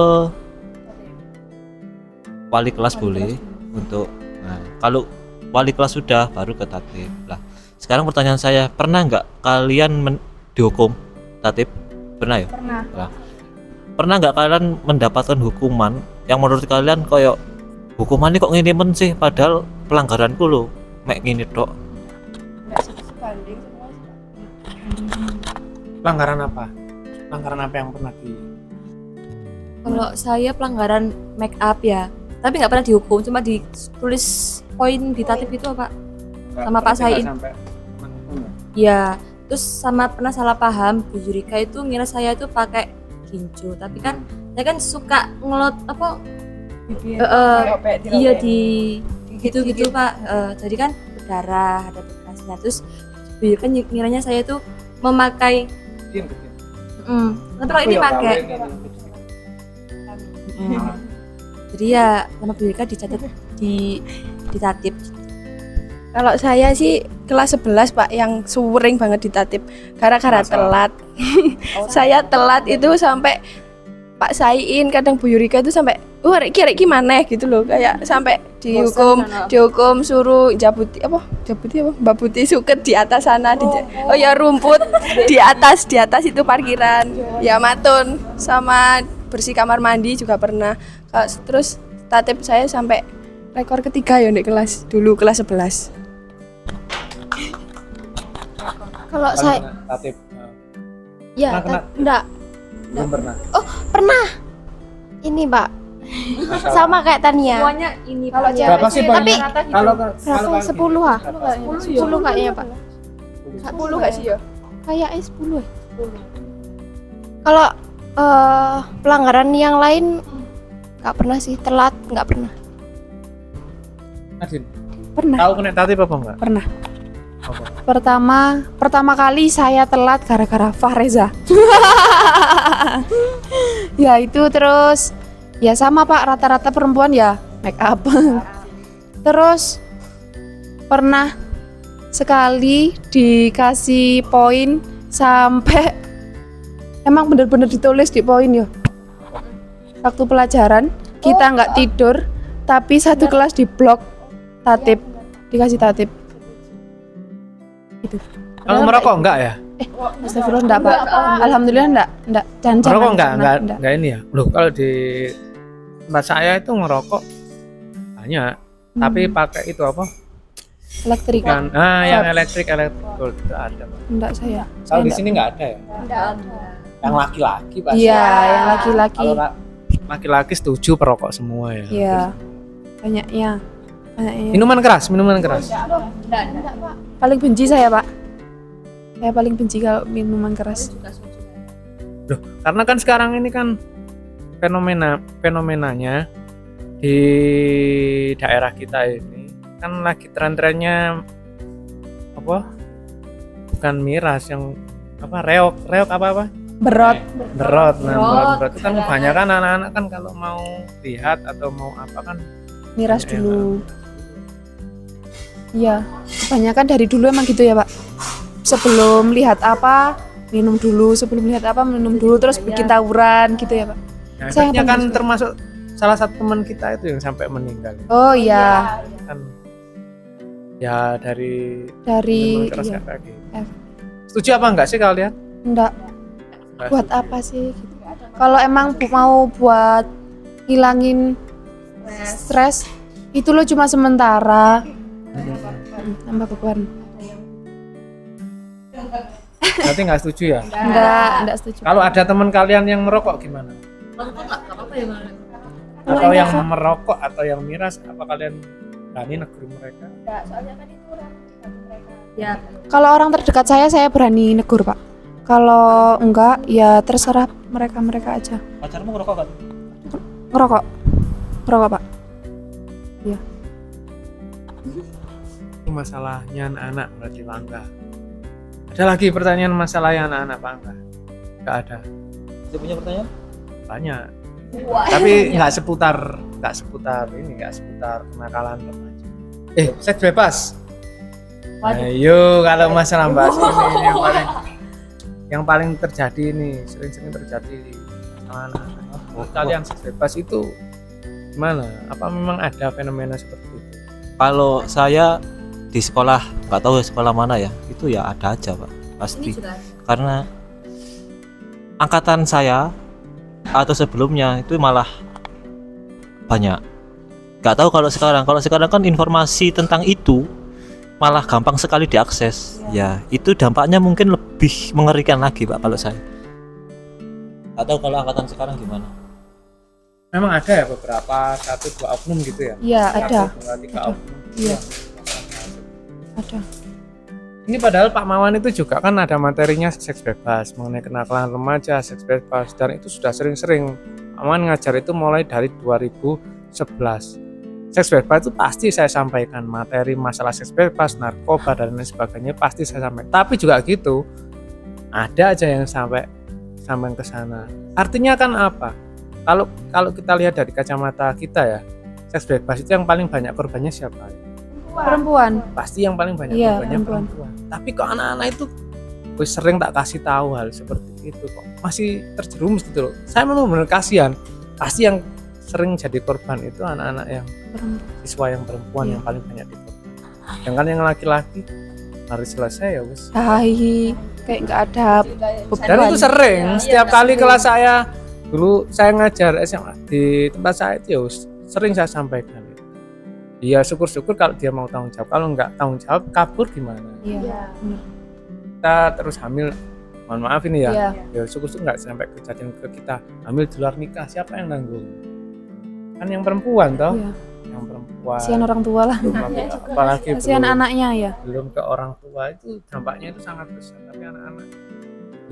wali kelas boleh untuk. Nah, kalau wali kelas sudah, baru ke tatip lah. Sekarang pertanyaan saya, pernah nggak kalian dihukum tatip? Pernah ya? Pernah. Nah, pernah nggak kalian mendapatkan hukuman yang menurut kalian kayak hukuman ini kok ngini men sih, padahal pelanggaranku lo mek ngini tok. Pelanggaran apa? Pelanggaran apa yang pernah di? Kalau saya pelanggaran make up ya, tapi nggak pernah dihukum, cuma ditulis poin di tatip itu, Pak. Sama Pak Sain. Ya, terus sama pernah salah paham, Bu Yurika itu ngira saya itu pakai ginjo, tapi kan saya kan suka ngelot apa? Iya di gitu Pak. Jadi kan berdarah, ada bekasnya. Terus Bu Yurika ngiranya saya itu memakai. Tapi kalau ini pakai. Jadi ya nama Bu Yurika dicatat di tatip. Kalau saya sih kelas 11, Pak, yang sering banget ditatip gara-gara telat. Saya telat itu sampai Pak Sain, kadang Bu Yurika itu sampai reki mana gitu loh, kayak sampai dihukum suruh jabuti Mbak Putih suket di atas sana oh ya rumput di atas itu parkiran ya matun, sama bersih kamar mandi juga pernah. Terus tatip saya sampai rekor ketiga ya di kelas dulu, kelas 11. Kalau saya tatip ya enggak belum pernah. Oh, pernah. Ini, Pak. Sama kayak Tania. Semuanya ini Kalau Pak. cewek Berapa sih tapi kalau Berapa? 10 ah? 10 kayaknya, Pak. 10 enggak sih ya? Kayaknya 10 ya. Kalau pelanggaran yang lain nggak pernah sih, telat nggak pernah. Nadine, Pernah. tahu kena tatip apa enggak? Pernah. Apa? Pertama kali saya telat gara-gara Fahreza. Ya itu terus ya sama Pak, rata-rata perempuan ya make up. Terus pernah sekali dikasih poin sampai emang bener-bener ditulis di poin ya. Waktu pelajaran kita nggak tidur, tapi satu kelas di blok tatip, dikasih tatip. Itu. Kalau merokok enggak ya? Astagfirullah enggak Pak. Alhamdulillah enggak. Jangan Merokok enggak jangan. enggak ini ya. Loh, kalau di tempat saya itu ngerokok banyak, tapi pakai itu apa? Elektrik. Kan yang elektrik betul, itu ada. Enggak saya. Kalau di enggak. sini enggak ada ya? Yang laki-laki pasti. Iya, yang laki-laki. Kalau laki-laki setuju perokok semua ya. Iya. Banyaknya. Minuman keras. Paling benci saya, Pak. Saya paling benci kalau minuman keras. Loh, karena kan sekarang ini kan fenomenanya di daerah kita ini kan lagi tren-trennya apa? Bukan miras, yang apa? Reok apa? Berot. Berot. Nah, berot itu kan kebanyakan anak-anak kan kalau mau lihat atau mau apa kan Miras dulu. Iya, kebanyakan dari dulu emang gitu ya, Pak. Sebelum lihat apa, minum dulu. Sebelum lihat apa, minum dulu. Terus bikin tawuran gitu ya, Pak. Nah, Saya efeknya kan paling termasuk salah satu teman kita itu yang sampai meninggal. Oh iya, Kan ya dari dari minuman keras iya. kayak gitu. Eh. Setuju apa enggak sih kalian? Enggak, Enggak buat setuju. apa sih? Gitu. Kalau emang mau buat hilangin stres, itu lo cuma sementara. Tambah beban. Berarti nggak setuju ya? Enggak setuju. Kalau ada teman kalian yang merokok gimana? Atau yang merokok atau yang miras, apa kalian berani negur mereka? Ya, Kalau orang terdekat saya berani negur, Pak. Kalau enggak, ya terserah mereka aja. Pacarmu ngerokok kan? Ngerokok, Pak. Itu masalahnya anak-anak berarti Pak Angga. Ada lagi pertanyaan masalahnya anak-anak Pak Angga? Nggak ada. Dia punya pertanyaan? Banyak. Tapi nggak seputar kenakalan remaja. Seks bebas. Ayo, kalau masalah bahas ini yang paling terjadi ini, sering-sering terjadi di anak-anak. Kalian seks bebas itu gimana? Apa memang ada fenomena seperti itu? Kalau saya di sekolah, nggak tahu sekolah mana ya, itu ya ada aja Pak, pasti. Karena angkatan saya atau sebelumnya itu malah banyak. Nggak tahu kalau sekarang kan informasi tentang itu malah gampang sekali diakses. Ya itu dampaknya mungkin lebih mengerikan lagi Pak kalau saya. Nggak tahu kalau angkatan sekarang gimana. Memang ada ya beberapa 1-2 oknum gitu ya? Iya, ada. 1, 2, 3 oknum. Iya. Ada. Ini padahal Pak Mawan itu juga kan ada materinya seks bebas, mengenai kenakalan remaja, seks bebas, dan itu sudah sering-sering Pak Mawan ngajar itu mulai dari 2011. Seks bebas itu pasti saya sampaikan, materi masalah seks bebas, narkoba dan lain sebagainya pasti saya sampaikan. Tapi juga gitu, ada aja yang sampai ke sana. Artinya kan apa? Kalau kita lihat dari kacamata kita ya, seks bebas itu yang paling banyak korbannya siapa? Perempuan. Pasti yang paling banyak Iya, korbannya perempuan. Tapi kok anak-anak itu sering tak kasih tahu hal seperti itu, kok masih terjerumus gitu loh. Saya memang benar kasihan. Pasti yang sering jadi korban itu anak-anak yang siswa yang perempuan Iya. yang paling banyak dikorban. Sedangkan yang laki-laki harus selesai ya wes. Hai, kayak nggak ada beban. Dan itu sering, setiap kali kelas saya dulu saya ngajar SMA di tempat saya itu ya wes, sering saya sampaikan. Ya syukur-syukur kalau dia mau tanggung jawab. Kalau nggak tanggung jawab, kabur gimana? Iya. bener. Kita terus hamil, mohon maaf ini ya. Iya. Ya syukur-syukur nggak sampai kejadian ke kita hamil di luar nikah, siapa yang nanggung? Kan yang perempuan toh, Iya. yang perempuan. Kasihan orang tua lah. Apalagi Kasihan belum, anaknya ya. belum ke orang tua itu dampaknya itu sangat besar. Tapi anak-anak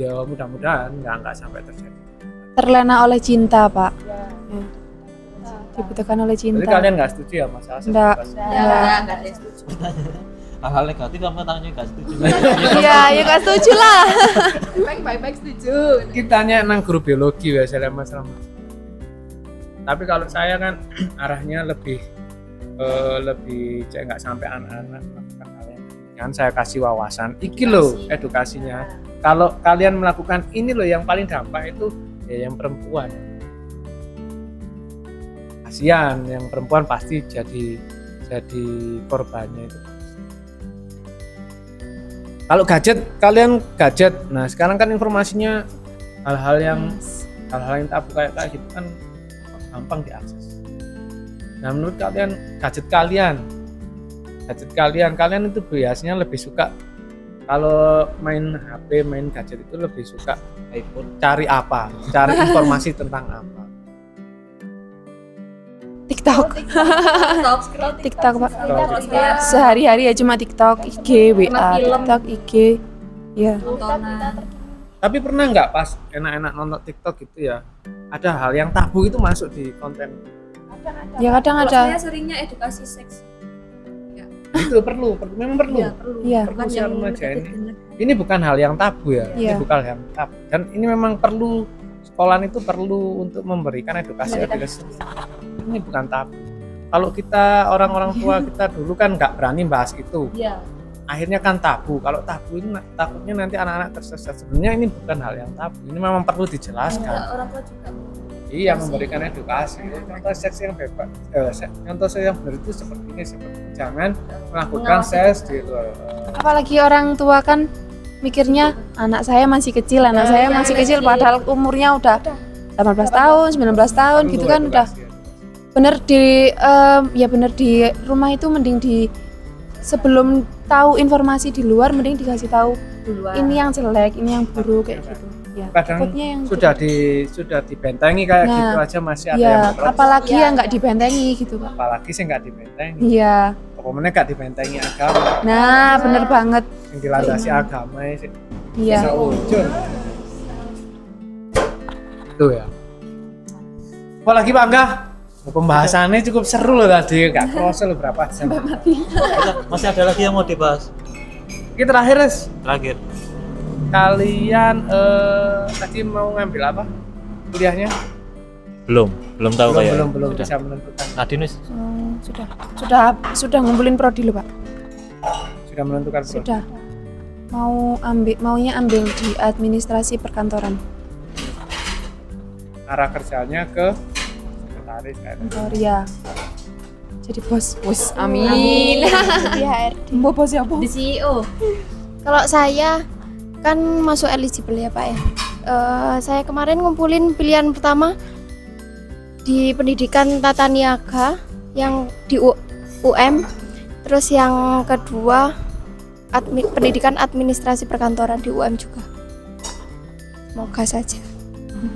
ya mudah-mudahan nggak sampai terjadi. Terlena oleh cinta, Pak. Ya. Dibutuhkan oleh cinta. Jadi kalian nggak setuju ya masalah seks Nggak. bebas? Nggak. ada yang setuju. hal-hal negatif kamu tanya nggak setuju. Iya, ya nggak setuju lah. Baik-baik setuju. Kitanya nang guru biologi ya saya masalah. Tapi kalau saya kan arahnya lebih cek nggak sampai anak-anak melakukan hal yang kan saya kasih wawasan. Iki loh edukasinya. Kalau kalian melakukan ini loh yang paling dampak itu ya yang perempuan. Kasihan yang perempuan pasti jadi korbannya itu. Kalau gadget, kalian gadget. Nah, sekarang kan informasinya hal-hal yang tabu kayak gitu kan gampang diakses. Nah, menurut kalian gadget kalian itu biasanya lebih suka kalau main HP, main gadget itu lebih suka cari apa? Cari informasi tentang apa? TikTok. TikTok, Pak. Kalau saya Sehari-hari ya cuma TikTok, IG, WA, TikTok, IG. Ya. tontonan. Tapi pernah nggak pas enak-enak nonton TikTok gitu ya, ada hal yang tabu itu masuk di konten? Ya kadang Kalau ada. saya seringnya edukasi seks. Itu memang perlu. Iya, perlu. Iya. Bukan Perlu yang remaja ini. negatif. Ini bukan hal yang tabu ya, ini Iya. bukan hal yang tabu. Dan ini memang perlu, sekolah itu perlu untuk memberikan edukasi. Ini bukan tabu. Kalau kita orang-orang tua kita dulu kan nggak berani bahas itu. Iya. Akhirnya kan tabu. Kalau tabu ini takutnya nanti anak-anak tersesat. Sebenarnya ini bukan hal yang tabu. Ini memang perlu dijelaskan. Enggak, orang tua juga. Iya, memberikan edukasi. Contoh seks yang bebas, contoh seks yang benar itu seperti ini, jangan melakukan seks di luar. Apalagi orang tua kan mikirnya anak saya masih kecil, padahal umurnya udah 18 tahun, 19 tahun gitu kan udah bener di rumah itu mending sebelum tahu informasi di luar mending dikasih tahu Duluan. ini yang jelek, ini yang buruk kayak gitu. Ya, Kadang takutnya yang sudah dibentengi kayak Nah, gitu aja masih ada ya, yang protes. apalagi yang nggak dibentengi gitu, Pak. Apalagi sih nggak dibentengi. Iya. Pokoknya nggak dibentengi agama, Nah, bener banget. yang dilandasi agama sih Iya. bisa wujud. Itu ya. Apalagi Pak Angga, pembahasannya cukup seru loh tadi, nggak kerasa loh berapa jam. Masih ada lagi yang mau dibahas. Ini terakhir Res. Terakhir. Kalian tadi mau ngambil apa kuliahnya? Belum tahu kayak. belum Sudah. bisa menentukan. Tadi nih Sudah ngumpulin prodi loh, Pak. Sudah menentukan belum? Sudah. Maunya ambil di administrasi perkantoran. Arah kerjanya ke sekretaris kayak gitu. Kantor ya. Jadi bos. Amin. Di HRD. Mbok bos siapa? Di CEO. Kalau saya kan masuk eligible ya Pak ya. Saya kemarin ngumpulin pilihan pertama di pendidikan tata niaga yang di UM, terus yang kedua pendidikan administrasi perkantoran di UM juga. Semoga saja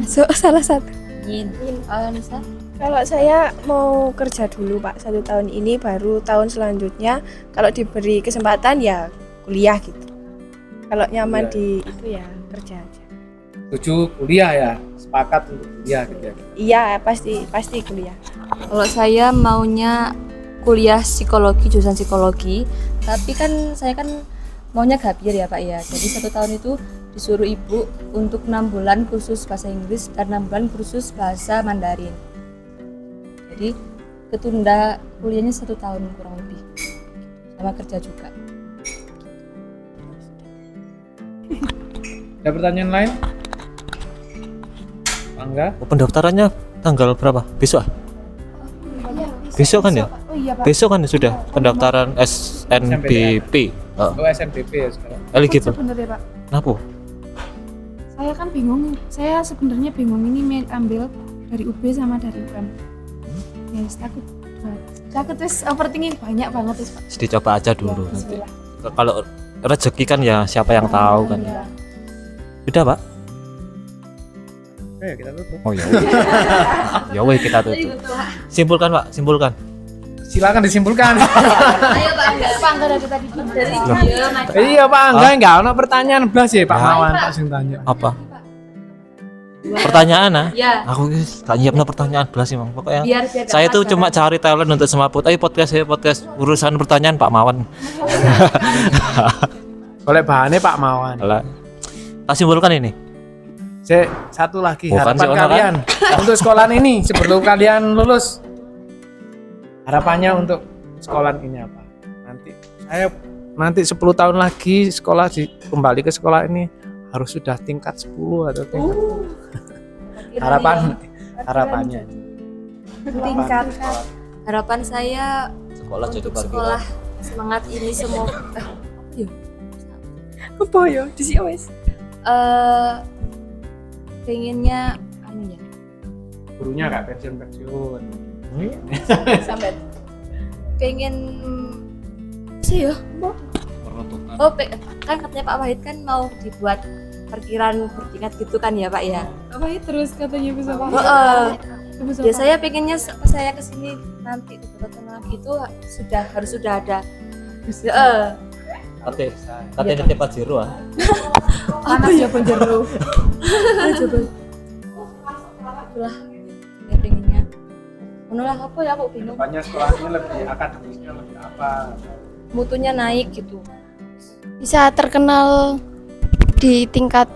masuk salah satu. Nisa. Kalau saya mau kerja dulu Pak 1 tahun ini, baru tahun selanjutnya kalau diberi kesempatan ya kuliah gitu. Kalau nyaman di itu ya kerja aja. Setuju kuliah ya, sepakat untuk kuliah gitu ya. Iya pasti kuliah. Kalau saya maunya kuliah psikologi, jurusan psikologi, tapi kan saya kan maunya gapir ya Pak ya. Jadi 1 tahun itu disuruh ibu untuk 6 bulan kursus bahasa Inggris dan 6 bulan kursus bahasa Mandarin. Jadi ketunda kuliahnya 1 tahun kurang lebih, sama kerja juga. Ada pertanyaan lain? Angga? Pendaftarannya tanggal berapa? Besok? Besok kan ya? Oh iya, Pak. Besok kan sudah pendaftaran SNBP. Oh SNBP ya sekarang. Eligible. Sebenarnya, Pak. Kenapa? Saya kan bingung. Saya sebenarnya bingung ini ambil dari UB sama dari UM. Ya, takut terus overthinking banyak banget terus, Pak. Jadi coba aja dulu. Ya, Nanti. bismillah. Kalau rezeki kan ya siapa yang tahu kan. Iya. Udah Pak? Oke, kita tutup. Oh ya. Ya weh kita tutup. Simpulkan Pak, simpulkan. Silakan disimpulkan. Ayo Pak Angga. Pak Angga dari tadi Iya Pak Angga, enggak ada pertanyaan belas ya Pak Ya. Mawan Pak sing tanya. Apa? Pertanyaan ah? Ya, Aku gak nyiapno pertanyaan belas sih, Mang. Pokoknya biar gak saya tuh penasaran. cuma cari talent untuk semaput. Ayo podcast urusan pertanyaan Pak Mawan. Oleh bahannya Pak Mawan. Alah. Tak simpulkan ini. Satu lagi Bukan harapan sih, orang kalian untuk sekolah ini sebelum kalian lulus. Harapannya untuk sekolah ini apa? Nanti 10 tahun lagi sekolah kembali ke sekolah ini harus sudah tingkat 10 atau tingkat harapannya. Tingkat harapan saya Sekolah jadi untuk sekolah semangat ini semua Apa ya? Di sini wes. pengennya anu ya. Gurunya nggak pensiun. Sampai Pengen sih ya. Oh, kan katanya Pak Wahid kan mau dibuat perkiraan bertingkat gitu kan ya Pak ya. apa ya terus katanya bisa apa? Ya saya pengennya pas saya kesini nanti beberapa tahun lagi itu harus sudah ada. Katanya nanti Pajero ah. Apa ya penjero? Itulah saya pengennya. Menurut apa ya aku bingung. Depannya sekolahnya lebih akademisnya lebih apa? Mutunya naik gitu. Bisa terkenal di tingkat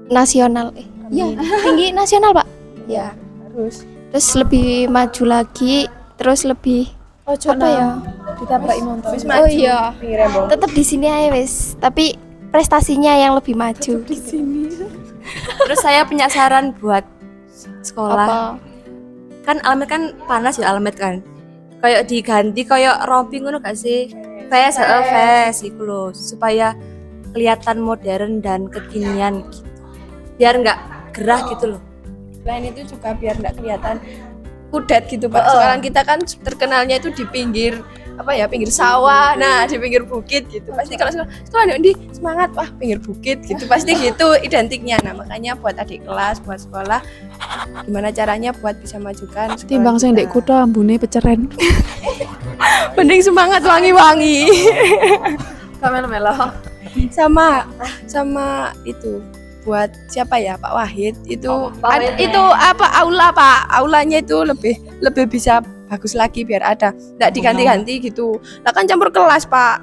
nasional. Iya, tinggi nasional, Pak. Ya. Harus. Terus lebih maju lagi, terus lebih apa ya? Ditabrak motor. Oh iya. Tetap di sini aja wes, tapi prestasinya yang lebih maju. Di sini. Terus saya punya saran buat sekolah. Apa? Kan alamet kan panas ya alamet kan. Kayak diganti kayak rompi ngono gak sih? Vest iku lho, supaya kelihatan modern dan kekinian gitu. Biar nggak gerah gitu loh. Selain itu juga biar nggak kelihatan kudet gitu Pak. Sekarang kita kan terkenalnya itu di pinggir pinggir sawah, nah di pinggir bukit gitu. Pasti kalau sekolah di semangat wah pinggir bukit gitu. Pasti gitu identiknya. Nah makanya buat adik kelas, buat sekolah, gimana caranya buat bisa majukan sekolah Timbang sing kita. ndek kutha ambune peceren. Mending semangat wangi-wangi. Melo-melo. Sama itu buat siapa ya Pak Wahid itu Pak Wahid, itu aula Pak, aulanya itu lebih bisa bagus lagi biar ada nggak diganti-ganti gitu. Lah kan campur kelas Pak.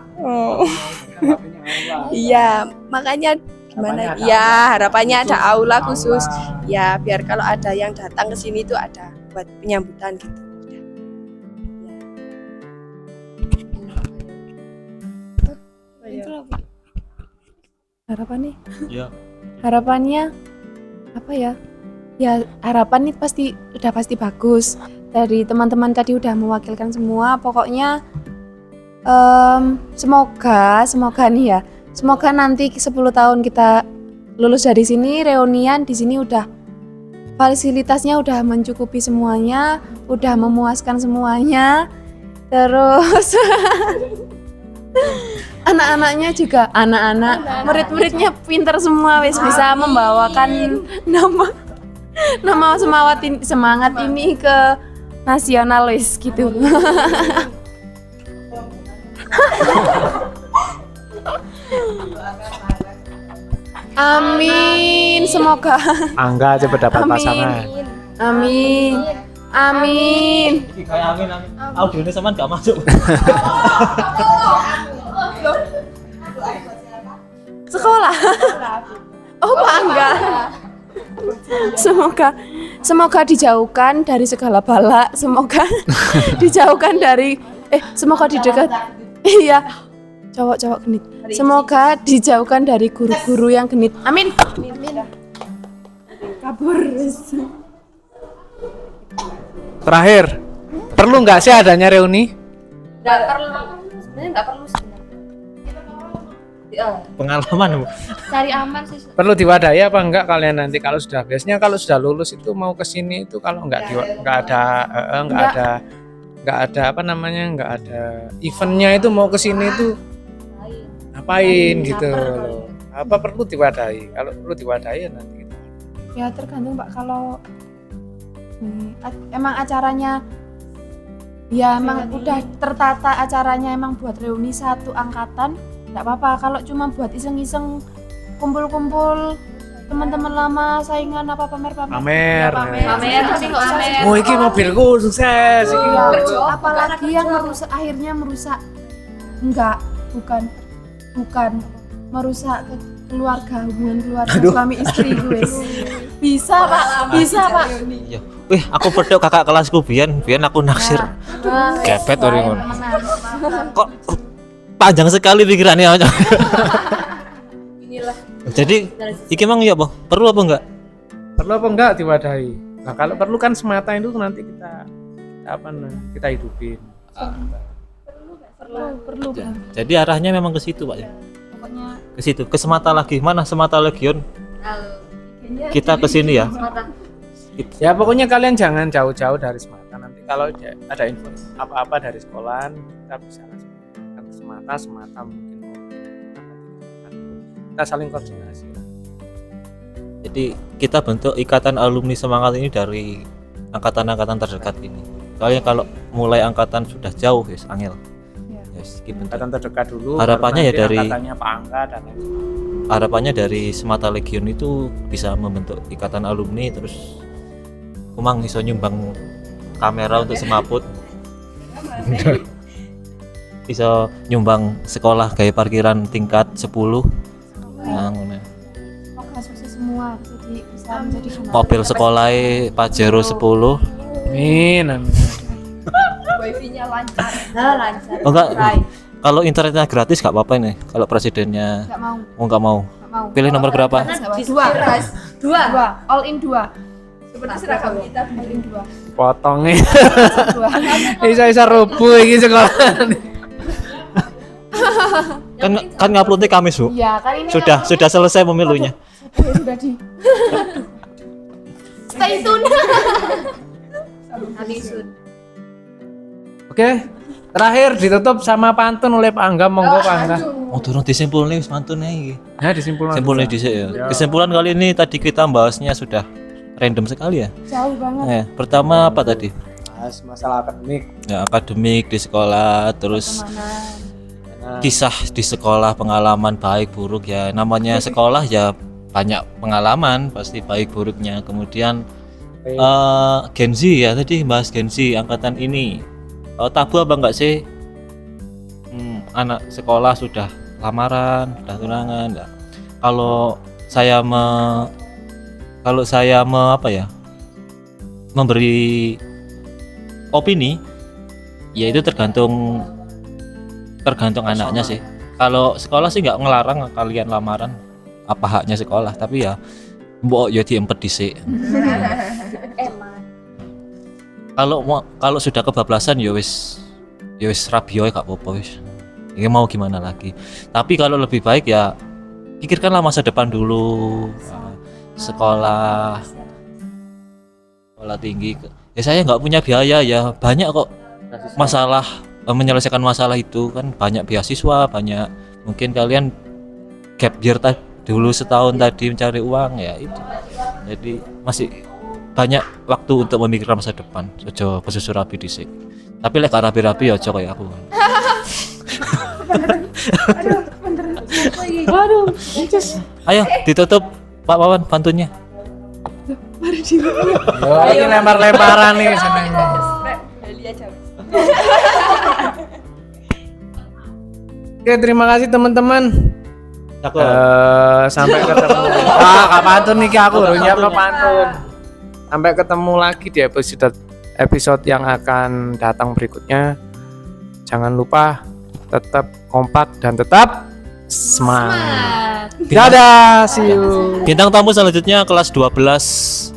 Iya makanya gimana ya harapannya ada aula khusus ya biar kalau ada yang datang ke sini itu ada buat penyambutan gitu. Harapan nih. Iya. Harapannya apa ya? Ya harapan ini udah pasti bagus. Dari teman-teman tadi udah mewakilkan semua. Pokoknya semoga nih ya. Semoga nanti 10 tahun kita lulus dari sini, reunian di sini udah fasilitasnya udah mencukupi semuanya, udah memuaskan semuanya. Terus anak-anaknya juga murid-muridnya pinter semua wis bisa membawakan nama semangat ini ke nasional wis gitu. Amin, semoga. Angga cepat dapat Amin. pasangan. Amin. Kayak amin. Audio ini sama nggak masuk. Sekolah. Oh, Pak Angga. Semoga dijauhkan dari segala bala, semoga dijauhkan dari semoga didekat. Iya. Cowok-cowok genit. Semoga dijauhkan dari guru-guru yang genit. Amin. Kabur. Terakhir, perlu nggak sih adanya reuni? Nggak perlu, sebenarnya nggak perlu sebenarnya. Pengalaman Bu. Cari aman sih. Perlu diwadahi apa enggak kalian nanti kalau sudah biasanya kalau sudah lulus itu mau ke sini itu kalau nggak ada eventnya itu mau ke sini itu ngapain gitu loh. Apa perlu diwadahi? Kalau perlu diwadahi ya nanti kita. Ya tergantung Pak, kalau emang acaranya ya emang udah tertata acaranya emang buat reuni satu angkatan nggak apa-apa. Kalau cuma buat iseng-iseng kumpul-kumpul teman-teman lama saingan apa pamer-pamer. Pamer. Pamer, tapi nggak usah pamer. Oh, iki mobilku sukses. Iki. Apalagi yang merusak, akhirnya merusak. Enggak, bukan merusak keluarga, hubungan keluarga suami istri gue. Bisa Pak. Iya. Wih, aku pedok kakak kelasku biyen aku naksir. Kepet ori ngono. Kok panjang sekali pikirannya. Inilah. Jadi iki mang ya apa? Perlu apa enggak? Perlu apa enggak diwadahi? Nah, kalau perlu kan semata itu nanti kita hidupin. Perlu. Jadi arahnya memang ke situ, Pak ya. Pokoknya Ke situ, ke Semata lagi. Mana Semata Legion? Kita ke sini ya. Ya pokoknya kalian jangan jauh-jauh dari semata. Nanti kalau ada info apa-apa dari sekolah kita bisa langsung ke semata mungkin kita saling koordinasi. Jadi kita bentuk ikatan alumni semangat ini dari angkatan-angkatan terdekat ini. Soalnya kalau mulai angkatan sudah jauh, yes, angel. Yes, kita bentuk. Angkatan terdekat dulu. Harapannya baru ya nanti dari- angkatannya Pak Angga dan lain sebagainya. Harapannya dari Semata Legion itu bisa membentuk ikatan alumni, terus kumang iso nyumbang kamera untuk semaput. Bisa nyumbang sekolah kayak parkiran tingkat 10. Nah, ngono. semoga sukses semua. Jadi bisa menjadi Mobil sekolah Pajero 10. Amin. Amin. Wifi-nya lancar. Oh enggak. Kalau internetnya gratis gak apa-apa ini. Kalau presidennya Enggak mau. nggak mau. Pilih nomor berapa? Dua. All in 2. Seperti seragam kita. All in 2. Potongnya. 2. Bisa rubuh iki sekolah. Kan nguploadnya Kamis, Bu. Iya, kan ini Sudah selesai pemilunya. sudah di. Stay tune. Nanti sun. Oke. Terakhir ditutup sama pantun oleh Pak Angga, monggo Pak Angga. Oh, turun disimpulnya wis mantune iki. Nah, disimpulkan. Simpulnya dhisik ya. Ya. Kesimpulan kali ini tadi kita bahasnya sudah random sekali ya. Jauh banget. Pertama apa tadi? Bahas masalah akademik. Ya, akademik di sekolah, terus kisah di sekolah, pengalaman baik buruk ya. Namanya sekolah ya banyak pengalaman pasti baik buruknya. Kemudian Gen Z ya, tadi bahas Gen Z angkatan ini. Tabu apa enggak sih anak sekolah sudah lamaran, sudah tunangan enggak? Kalau saya apa ya, memberi opini, ya itu tergantung anaknya sih. Kalau sekolah sih nggak ngelarang kalian lamaran, apa haknya sekolah, tapi ya mbok ya diempet dhisik. Kalau sudah kebablasan ya wis rabi wae gak apa-apa wis. Ini mau gimana lagi. Tapi kalau lebih baik ya pikirkanlah masa depan dulu. Sekolah tinggi. Ya saya nggak punya biaya ya, banyak kok masalah menyelesaikan masalah itu kan, banyak beasiswa, banyak mungkin kalian gap year dulu setahun tadi mencari uang ya itu. Jadi masih banyak waktu untuk memikirkan masa depan. Ojo kesusu rapi dhisik. Tapi lek rapi-rapi ya ojo kayak aku. Waduh, Ayo ditutup Pak Wawan pantunnya. Yo, ini lempar-lemparan nih senengnya. Oke, terima kasih teman-teman. Sampai ketemu. Kak pantun nih aku nyiapno pantun. Sampai ketemu lagi di episode yang akan datang berikutnya. Jangan lupa tetap kompak dan tetap semangat. Dadah, see you. Bintang tamu selanjutnya kelas 12.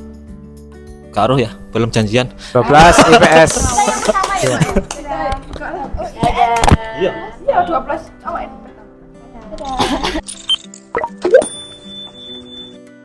Karo ya, belum janjian. 12 IPS. Iya, 12.